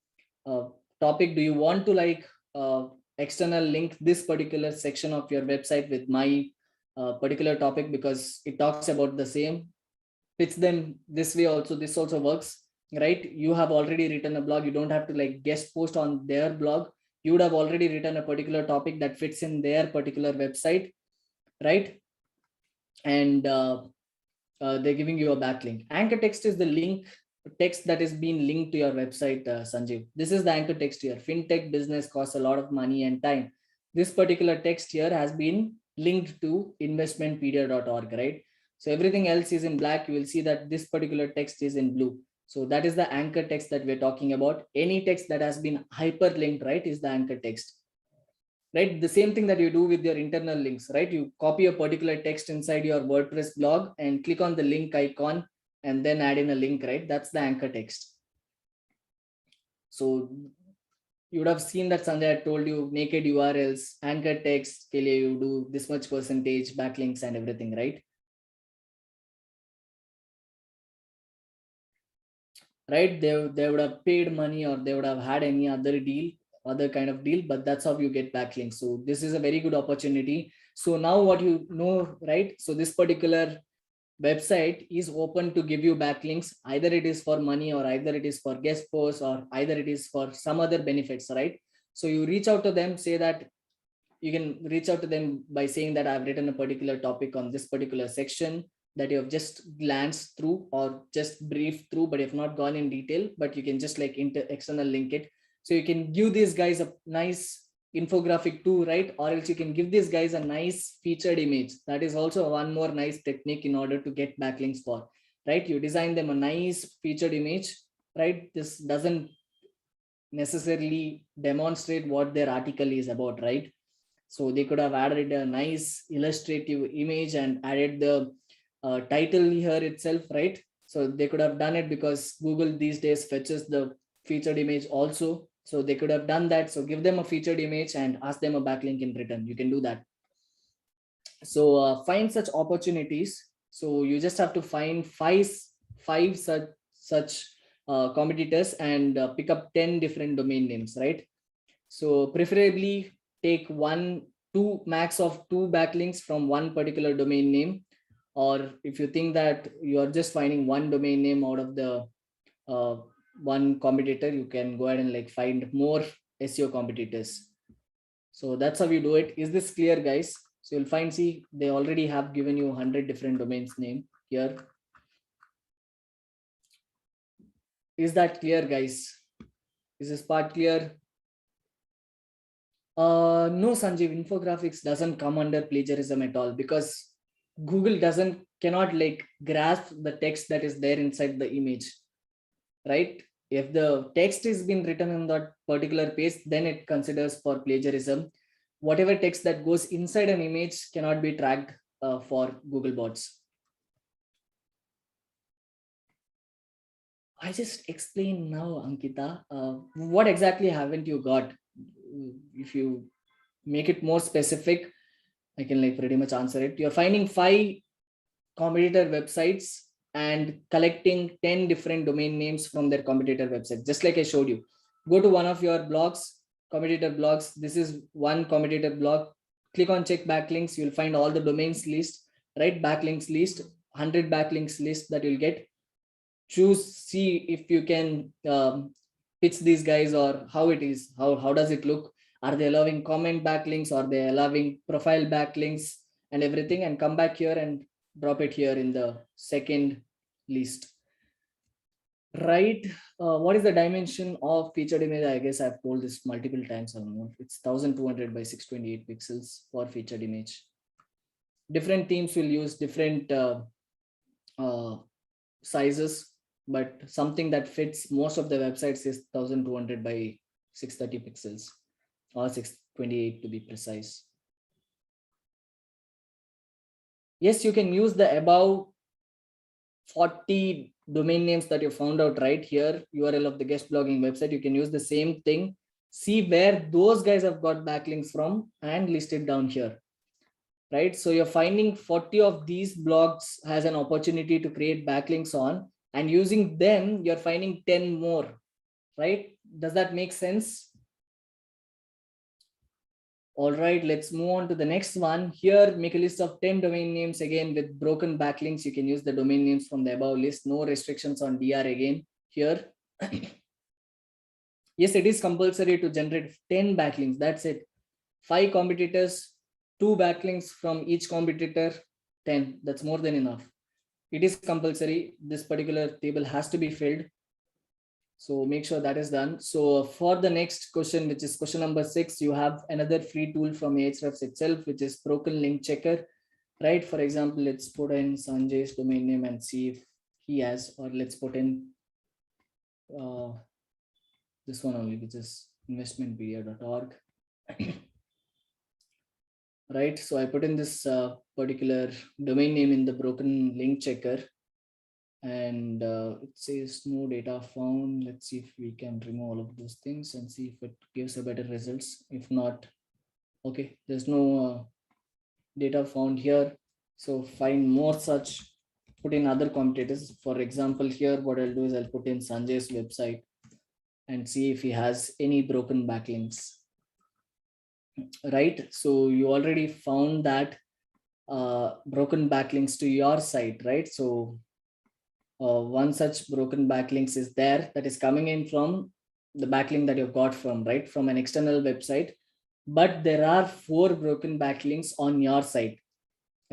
Speaker 1: topic. Do you want to external link this particular section of your website with my particular topic because it talks about the same? Pitch them this way also. This also works, right? You have already written a blog. You don't have to like guest post on their blog. You would have already written a particular topic that fits in their particular website, right? And they're giving you a backlink. Anchor text is the link text that is being linked to your website, Sanjeev. This is the anchor text here. Fintech business costs a lot of money and time. This particular text here has been linked to investmentpedia.org, right? So everything else is in black. You will see that this particular text is in blue. So that is the anchor text that we're talking about. Any text that has been hyperlinked, right, is the anchor text, right? The same thing that you do with your internal links, right? You copy a particular text inside your WordPress blog and click on the link icon and then add in a link, right? That's the anchor text. So you would have seen that Sanjay had told you naked URLs, anchor text, you do this much percentage backlinks and everything, right? Right? They would have paid money or they would have had any other deal, other kind of deal, but that's how you get backlinks. So this is a very good opportunity. So now what you know, right? So this particular website is open to give you backlinks. Either it is for money or either it is for guest posts or either it is for some other benefits, right? So you reach out to them, say that you can reach out to them by saying that I've written a particular topic on this particular section that you have just glanced through or just briefed through, but you have not gone in detail, but you can just like external link it. So you can give these guys a nice infographic too, right? Or else you can give these guys a nice featured image. That is also one more nice technique in order to get backlinks for, right? You design them a nice featured image, right? This doesn't necessarily demonstrate what their article is about, right? So they could have added a nice illustrative image and added the title here itself, right? So they could have done it because Google these days fetches the featured image also. So they could have done that. So give them a featured image and ask them a backlink in return. You can do that. So find such opportunities. So you just have to find five such competitors and pick up 10 different domain names, right? So preferably take two max of two backlinks from one particular domain name. Or if you think that you are just finding one domain name out of the uh, one competitor, you can go ahead and like find more SEO competitors. So that's how you do it. Is this clear, guys? So you'll find, see, they already have given you 100 different domains name here. Is that clear, guys? Is this part clear? No, Sanjeev, infographics doesn't come under plagiarism at all because Google cannot like grasp the text that is there inside the image, right? If the text is been written in that particular page, then it considers for plagiarism. Whatever text that goes inside an image cannot be tracked for Google bots. I just explained now, Ankita. What exactly haven't you got? If you make it more specific, I can like pretty much answer it. You're finding 5 competitor websites and collecting 10 different domain names from their competitor website. Just like I showed you. Go to one of your blogs, competitor blogs. This is one competitor blog. Click on check backlinks. You'll find all the domains list, right? Backlinks list, 100 backlinks list that you'll get. Choose, see if you can pitch these guys or how it is, how does it look. Are they allowing comment backlinks? Are they allowing profile backlinks and everything? And come back here and drop it here in the second list. right? What is the dimension of featured image? I guess I've told this multiple times almost. It's 1200 by 628 pixels for featured image. Different teams will use different uh, sizes, but something that fits most of the websites is 1200 by 630 pixels or 628 to be precise. Yes, you can use the above 40 domain names that you found out right here, URL of the guest blogging website. You can use the same thing, see where those guys have got backlinks from and list it down here, right? So you're finding 40 of these blogs has an opportunity to create backlinks on, and using them, you're finding 10 more, right? Does that make sense? All right, let's move on to the next one. Here, make a list of 10 domain names again with broken backlinks. You can use the domain names from the above list. No restrictions on DR again here. Yes, it is compulsory to generate 10 backlinks. That's it. 5 competitors, 2 backlinks from each competitor, 10. That's more than enough. It is compulsory. This particular table has to be filled. So make sure that is done. So for the next question, which is question number 6, you have another free tool from Ahrefs itself, which is broken link checker, right? For example, let's put in Sanjay's domain name and see if he has, or let's put in this one only, which is investmentpedia.org. Right. So I put in this particular domain name in the broken link checker, and it says no data found. Let's see if we can remove all of those things and see if it gives a better results. If not, okay, there's no data found here. So find more such, put in other competitors. For example, here what I'll do is I'll put in Sanjay's website and see if he has any broken backlinks, right? So you already found that broken backlinks to your site, right? So one such broken backlinks is there that is coming in from the backlink that you've got from, right, from an external website, but there are 4 broken backlinks on your site,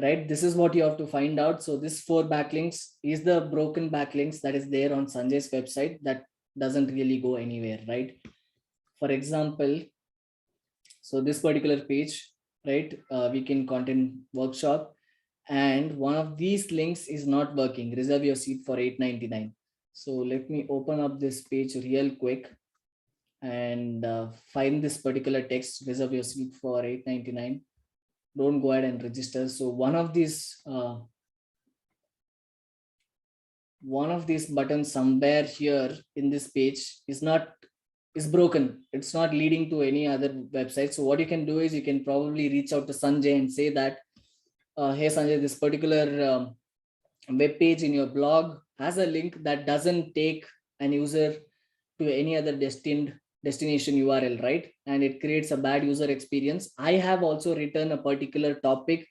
Speaker 1: right? This is what you have to find out. So this 4 backlinks is the broken backlinks that is there on Sanjay's website that doesn't really go anywhere, right? For example, so this particular page, right, weekend content workshop, and one of these links is not working. Reserve your seat for $8.99. So let me open up this page real quick and find this particular text, reserve your seat for $8.99. Don't go ahead and register. So one of these buttons somewhere here in this page is broken. It's not leading to any other website. So what you can do is you can probably reach out to Sanjay and say that, hey Sanjay, this particular web page in your blog has a link that doesn't take an user to any other destination URL, right? And it creates a bad user experience. I have also written a particular topic,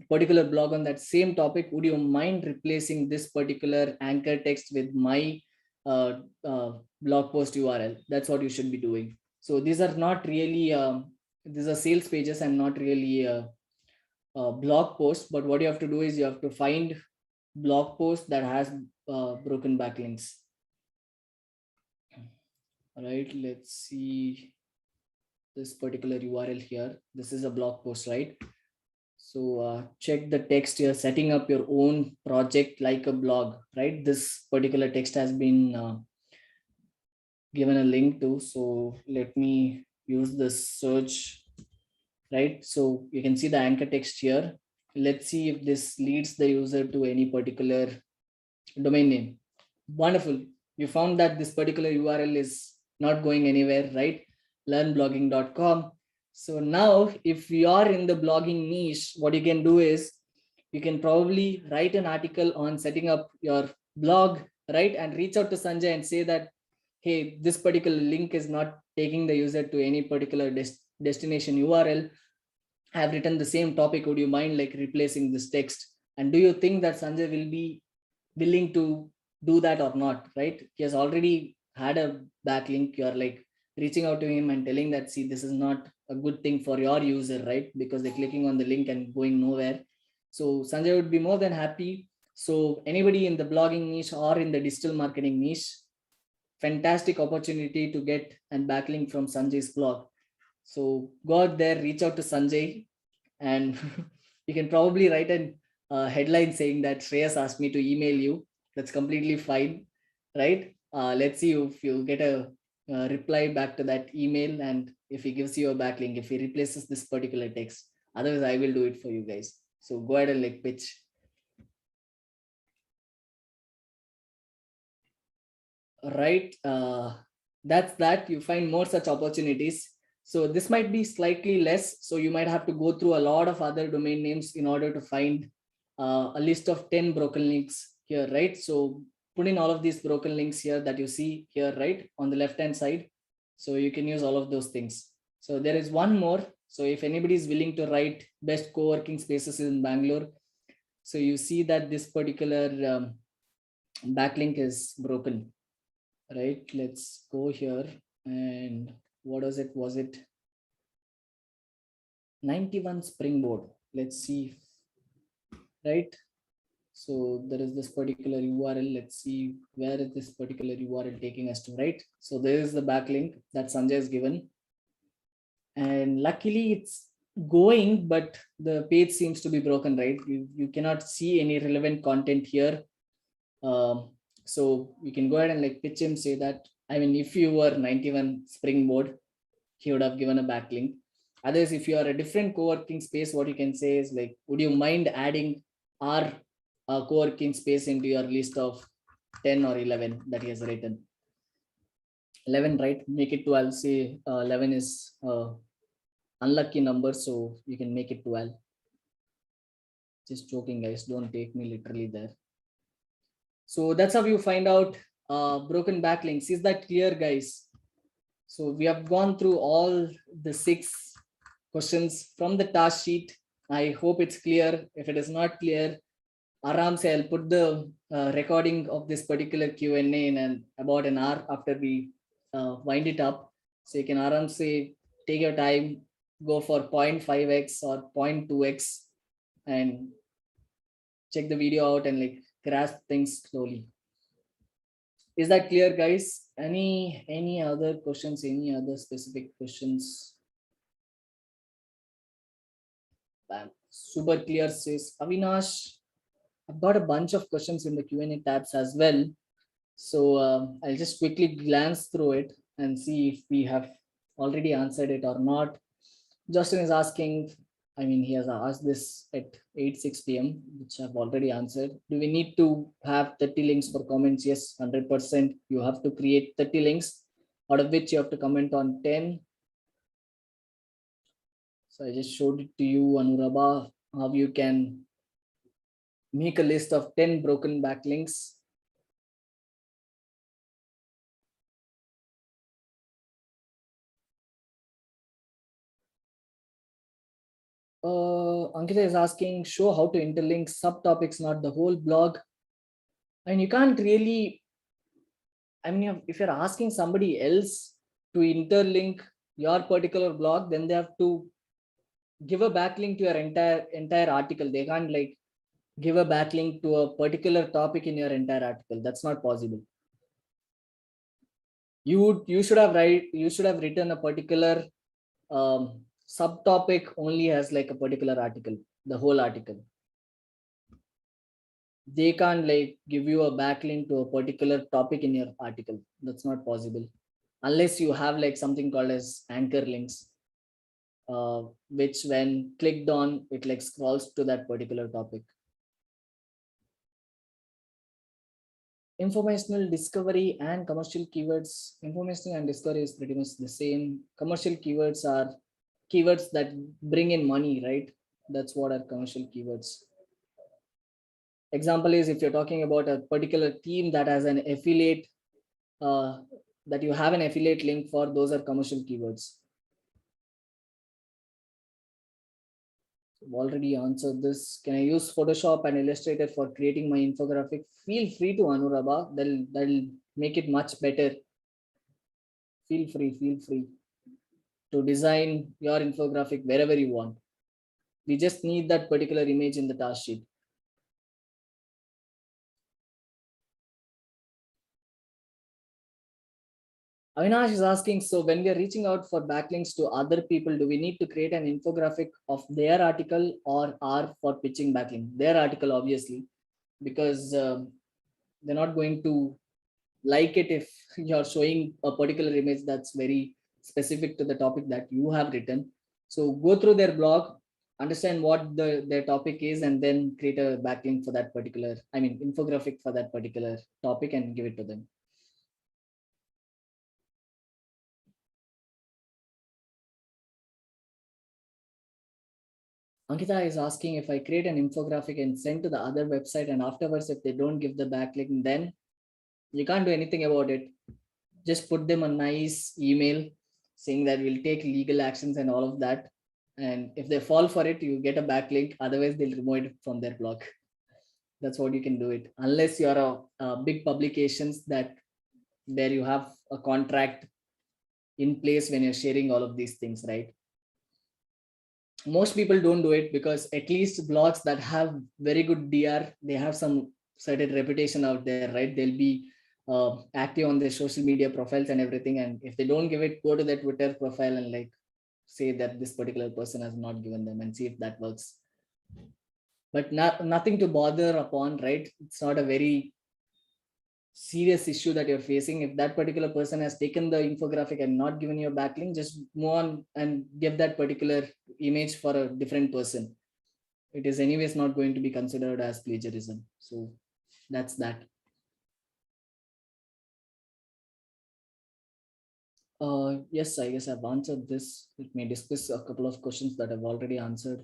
Speaker 1: particular blog on that same topic. Would you mind replacing this particular anchor text with my blog post URL? That's what you should be doing. So these are not really these are sales pages and not really blog posts, but what you have to do is you have to find blog post that has broken backlinks. All right, let's see this particular URL here. This is a blog post, right? So check the text here, setting up your own project like a blog, right? This particular text has been given a link to. So let me use the search, right? So you can see the anchor text here. Let's see if this leads the user to any particular domain name. Wonderful. You found that this particular URL is not going anywhere, right? Learnblogging.com. So now if you are in the blogging niche, what you can do is you can probably write an article on setting up your blog, right? And reach out to Sanjay and say that, hey, this particular link is not taking the user to any particular destination URL. I have written the same topic. Would you mind like replacing this text? And do you think that Sanjay will be willing to do that or not, right? He has already had a backlink. You're like reaching out to him and telling that, see, this is not a good thing for your user, right? Because they're clicking on the link and going nowhere. So Sanjay would be more than happy So anybody in the blogging niche or in the digital marketing niche, fantastic opportunity to get an backlink from Sanjay's blog. So go out there, reach out to Sanjay, and you can probably write a headline saying that Shreyas asked me to email you. That's completely fine, right? Let's see if you get a reply back to that email, and if he gives you a backlink, if he replaces this particular text. Otherwise, I will do it for you guys. So go ahead and like pitch. Right, that's that. You find more such opportunities. So this might be slightly less, so you might have to go through a lot of other domain names in order to find a list of 10 broken links here, right? So put in all of these broken links here that you see here, right, on the left hand side. So you can use all of those things. So there is one more. So if anybody is willing to write best co-working spaces in Bangalore, so you see that this particular backlink is broken, right? Let's go here. And what was it 91 springboard? Let's see, right? So there is this particular URL. Let's see where is this particular URL taking us to, right? So there is the backlink that Sanjay has given, and luckily it's going, but the page seems to be broken, right? You cannot see any relevant content here. So you can go ahead and like pitch him, say that, I mean, if you were 91 springboard, he would have given a backlink. Others, if you are a different co-working space, what you can say is like, would you mind adding our co-working space into your list of 10 or 11 that he has written? 11, right? Make it 12. Say 11 is unlucky number, so you can make it 12. Just joking, guys, don't take me literally there. So that's how you find out broken backlinks. Is that clear, guys? So we have gone through all the 6 questions from the task sheet. I hope it's clear. If it is not clear, Aram say I'll put the recording of this particular Q&A in about an hour after we wind it up. So you can Aram say take your time, go for 0.5x or 0.2x, and check the video out and like grasp things slowly. Is that clear, guys? Any other questions? Any other specific questions? Bam. Super clear, says Avinash. I've got a bunch of questions in the Q&A tabs as well. So I'll just quickly glance through it and see if we have already answered it or not. Justin is asking, I mean, he has asked this at 8:06 p.m., which I've already answered. Do we need to have 30 links for comments? Yes, 100%. You have to create 30 links, out of which you have to comment on 10. So I just showed it to you, Anurabha, how you can make a list of 10 broken backlinks. Ankita is asking, show how to interlink subtopics, not the whole blog. And you can't really, I mean, if you're asking somebody else to interlink your particular blog, then they have to give a backlink to your entire article. They can't like give a backlink to a particular topic in your entire article. That's not possible. You should have written a particular subtopic only as like a particular article, the whole article. They can't like give you a backlink to a particular topic in your article. That's not possible unless you have like something called as anchor links, which when clicked on, it like scrolls to that particular topic. Informational discovery and commercial keywords. Informational and discovery is pretty much the same. Commercial keywords are keywords that bring in money, right? That's what are commercial keywords. Example is if you're talking about a particular team that has an affiliate, that you have an affiliate link for, those are commercial keywords. I've already answered this. Can I use Photoshop and Illustrator for creating my infographic? Feel free to, Anurabha. That'll make it much better. Feel free to design your infographic wherever you want. We just need that particular image in the task sheet. Avinash is asking, so when we are reaching out for backlinks to other people, do we need to create an infographic of their article or are for pitching backlink? Their article, obviously, because they're not going to like it if you're showing a particular image that's very specific to the topic that you have written. So go through their blog, understand what their topic is, and then create a backlink for that particular, I mean, infographic for that particular topic and give it to them. Ankita is asking, if I create an infographic and send to the other website and afterwards if they don't give the backlink, then you can't do anything about it. Just put them a nice email saying that we'll take legal actions and all of that. And if they fall for it, you get a backlink. Otherwise, they'll remove it from their blog. That's what you can do it. Unless you're a big publications that where you have a contract in place when you're sharing all of these things, right? Most people don't do it because at least blogs that have very good DR, they have some certain reputation out there, right? They'll be active on their social media profiles and everything. And if they don't give it, go to their Twitter profile and like say that this particular person has not given them and see if that works. But nothing to bother upon, right? It's not a very serious issue that you're facing. If that particular person has taken the infographic and not given you a backlink, just move on and give that particular image for a different person. It is anyways not going to be considered as plagiarism. So that's that. Yes, I guess I've answered this. Let me discuss a couple of questions that I've already answered.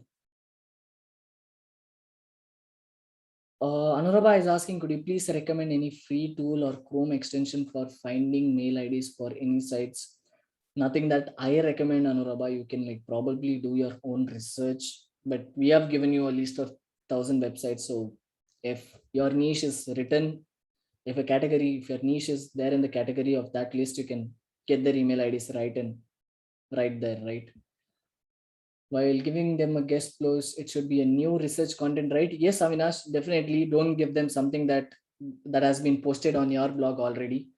Speaker 1: Anurabha is asking, could you please recommend any free tool or Chrome extension for finding mail IDs for any sites? Nothing that I recommend, Anurabha. You can like probably do your own research, but we have given you a list of 1,000 websites. So if your niche is written, if your niche is there in the category of that list, you can get their email IDs right and right there, right? While giving them a guest post, it should be a new research content, right? Yes, Avinash, definitely don't give them something that has been posted on your blog already,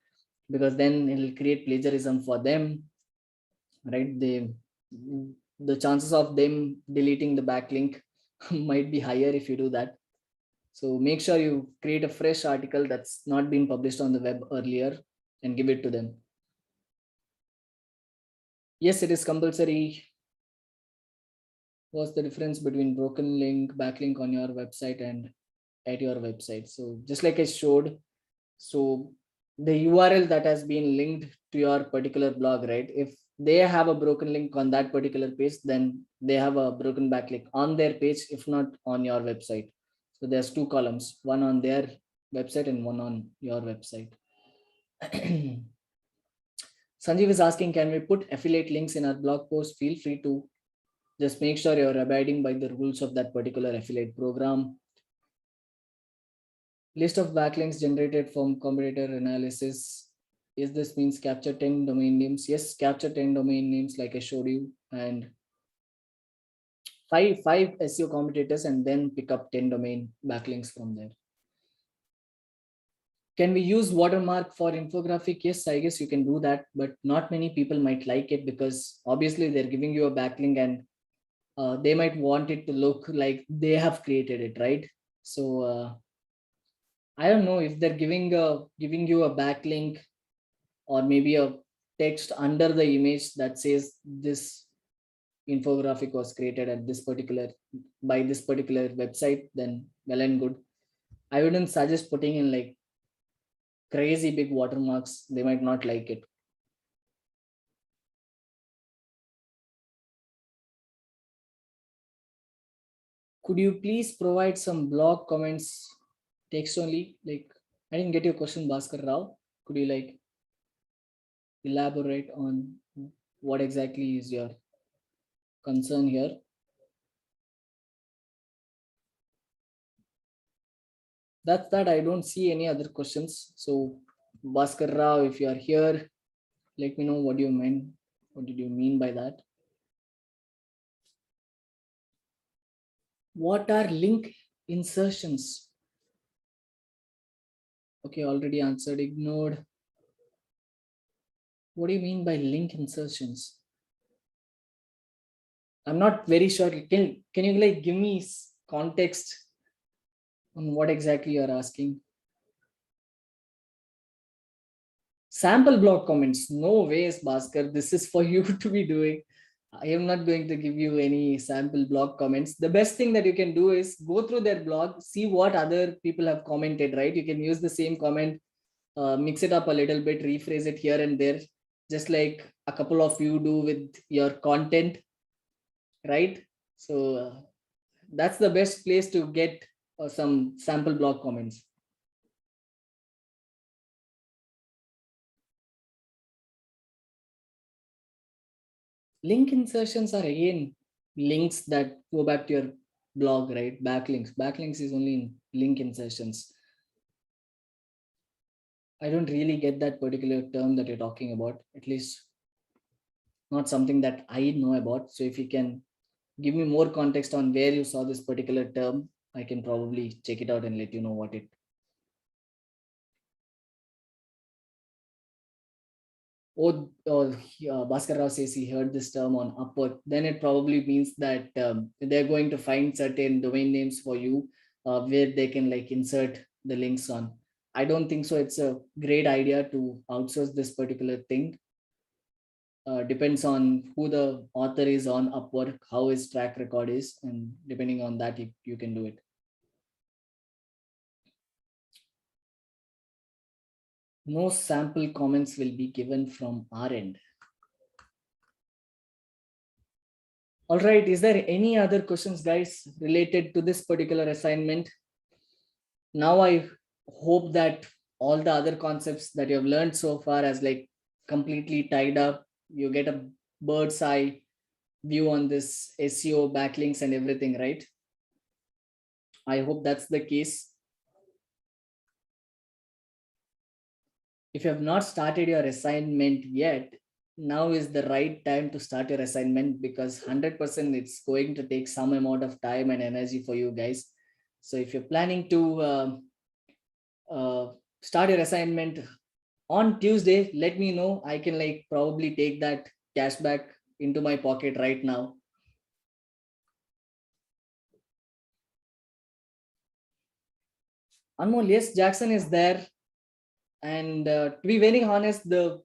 Speaker 1: because then it'll create plagiarism for them, right? The chances of them deleting the backlink might be higher if you do that. So make sure you create a fresh article that's not been published on the web earlier and give it to them. Yes, it is compulsory. What's the difference between broken link, backlink on your website and at your website? So just like I showed, so the URL that has been linked to your particular blog, right? If they have a broken link on that particular page, then they have a broken backlink on their page, if not on your website. So there's two columns, one on their website and one on your website. Sanjeev is asking, can we put affiliate links in our blog post? Feel free to. Just make sure you're abiding by the rules of that particular affiliate program. List of backlinks generated from competitor analysis. Is this means capture 10 domain names? Yes, capture 10 domain names like I showed you, and five SEO competitors, and then pick up 10 domain backlinks from there. Can we use watermark for infographic? Yes, I guess you can do that, but not many people might like it because obviously they're giving you a backlink and they might want it to look like they have created it, right? So I don't know if they're giving you a backlink or maybe a text under the image that says this infographic was created at this particular by this particular website, then well and good. I wouldn't suggest putting in like crazy big watermarks. They might not like it. Could you please provide some blog comments text only? Like, I didn't get your question, Bhaskar Rao. Could you like elaborate on what exactly is your concern here? That's that. I don't see any other questions. So, Bhaskar Rao, if you are here, let me know what you meant. What did you mean by that? What are link insertions? Okay, already answered. Ignored. What do you mean by link insertions? I'm not very sure. Can you like give me context on what exactly you're asking? Sample blog comments. No ways, Bhaskar. This is for you to be doing. I am not going to give you any sample blog comments. The best thing that you can do is go through their blog, see what other people have commented, right? You can use the same comment, mix it up a little bit, rephrase it here and there, just like a couple of you do with your content, right? So that's the best place to get some sample blog comments. Link insertions are again links that go back to your blog, right? Backlinks is only in link insertions. I don't really get that particular term that you're talking about, at least not something that I know about. So if you can give me more context on where you saw this particular term, I can probably check it out and let you know what it. Bhaskar Rao says he heard this term on Upwork. Then it probably means that they're going to find certain domain names for you where they can like insert the links on. I don't think so. It's a great idea to outsource this particular thing. Depends on who the author is on Upwork, how his track record is, and depending on that, you can do it. No sample comments will be given from our end. All right, is there any other questions, guys, related to this particular assignment? Now I hope that all the other concepts that you have learned so far as like completely tied up. You get a bird's eye view on this SEO backlinks and everything, right? I hope that's the case. If you have not started your assignment yet, now is the right time to start your assignment, because 100% it's going to take some amount of time and energy for you guys. So if you're planning to uh, start your assignment on Tuesday, let me know. I can like probably take that cash back into my pocket right now. Anmol, yes, Jackson is there. And to be very honest, the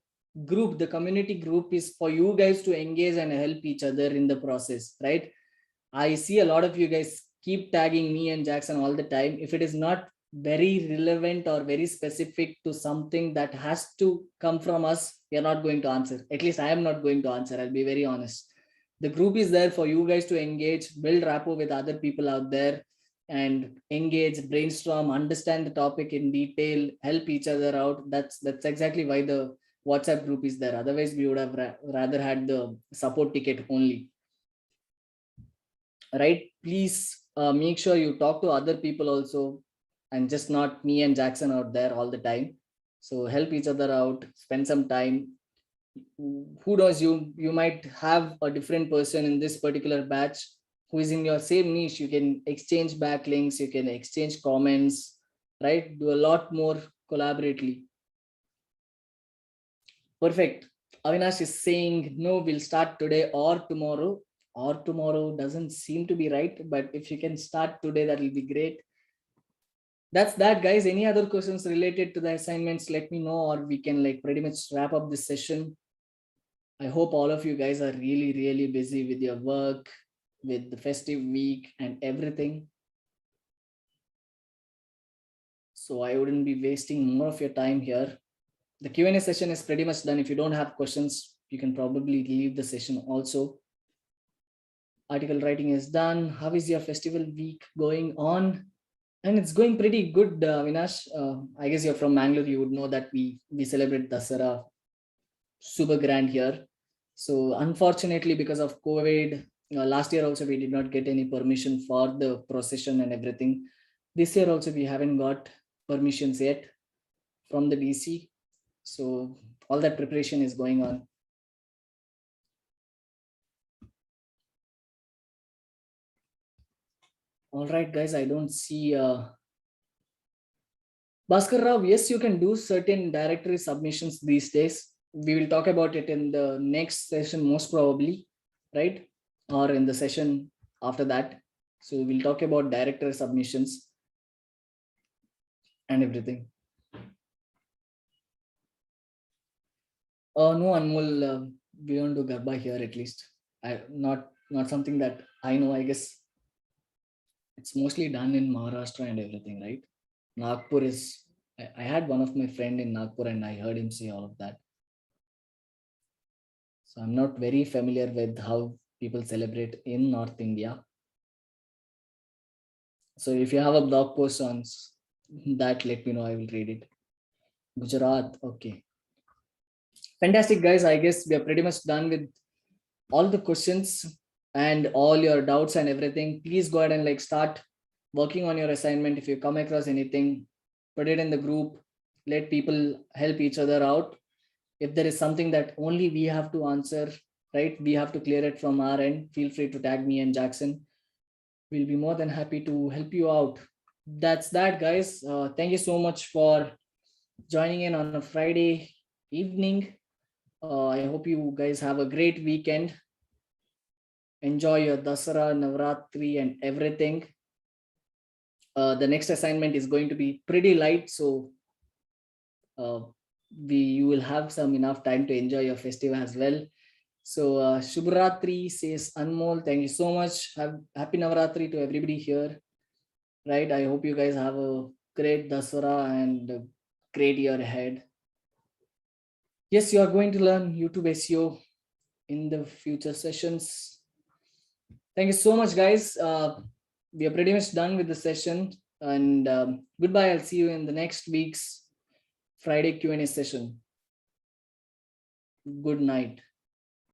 Speaker 1: community group is for you guys to engage and help each other in the process, right? I see a lot of you guys keep tagging me and Jackson all the time. If it is not very relevant or very specific to something that has to come from us, we are not going to answer. At least I am not going to answer. I'll be very honest. The group is there for you guys to engage, build rapport with other people out there, and engage, brainstorm, understand the topic in detail, help each other out. That's exactly why the WhatsApp group is there. Otherwise, we would have rather had the support ticket only, right? Please make sure you talk to other people also, and just not me and Jackson out there all the time. So help each other out, spend some time. Who knows, you might have a different person in this particular batch who is in your same niche. You can exchange backlinks, you can exchange comments, right? Do a lot more collaboratively. Perfect. Avinash is saying no, we'll start today or tomorrow. Or tomorrow doesn't seem to be right, but if you can start today, that will be great. That's that, guys. Any other questions related to the assignments, let me know, or we can like pretty much wrap up this session. I hope all of you guys are really, really busy with your work, with the festive week and everything. So I wouldn't be wasting more of your time here. The Q&A session is pretty much done. If you don't have questions, you can probably leave the session also. Article writing is done. How is your festival week going on? And it's going pretty good, Vinash. I guess you're from Mangalore. You would know that we celebrate Dasara super grand here. So unfortunately, because of COVID, last year also we did not get any permission for the procession and everything. This year also we haven't got permissions yet from the DC. So all that preparation is going on. All right, guys, I don't see Bhaskar Rao. Yes, you can do certain directory submissions these days. we will talk about it in the next session, most probably, right? Or in the session after that. So we'll talk about director submissions and everything. No, Anmol, we don't do Garba here at least. Not something that I know. I guess it's mostly done in Maharashtra and everything, right? Nagpur is. I had one of my friend in Nagpur, and I heard him say all of that. So I'm not very familiar with how people celebrate in North India. So if you have a blog post on that, let me know. I will read it. Gujarat. Okay. Fantastic, guys. I guess we are pretty much done with all the questions and all your doubts and everything. Please go ahead and like start working on your assignment. If you come across anything, put it in the group. Let people help each other out. If there is something that only we have to answer, right? We have to clear it from our end. Feel free to tag me and Jackson. We'll be more than happy to help you out. That's that, guys. Thank you so much for joining in on a Friday evening. I hope you guys have a great weekend. Enjoy your Dasara, Navratri, and everything. The next assignment is going to be pretty light, so uh, you will have some enough time to enjoy your festival as well. So Shubhratri says Anmol, thank you so much. Happy Navratri to everybody here. Right, I hope you guys have a great Dasara and a great year ahead. Yes, you are going to learn YouTube SEO in the future sessions. Thank you so much, guys. We are pretty much done with the session, and goodbye. I'll see you in the next week's Friday Q&A session. Good night.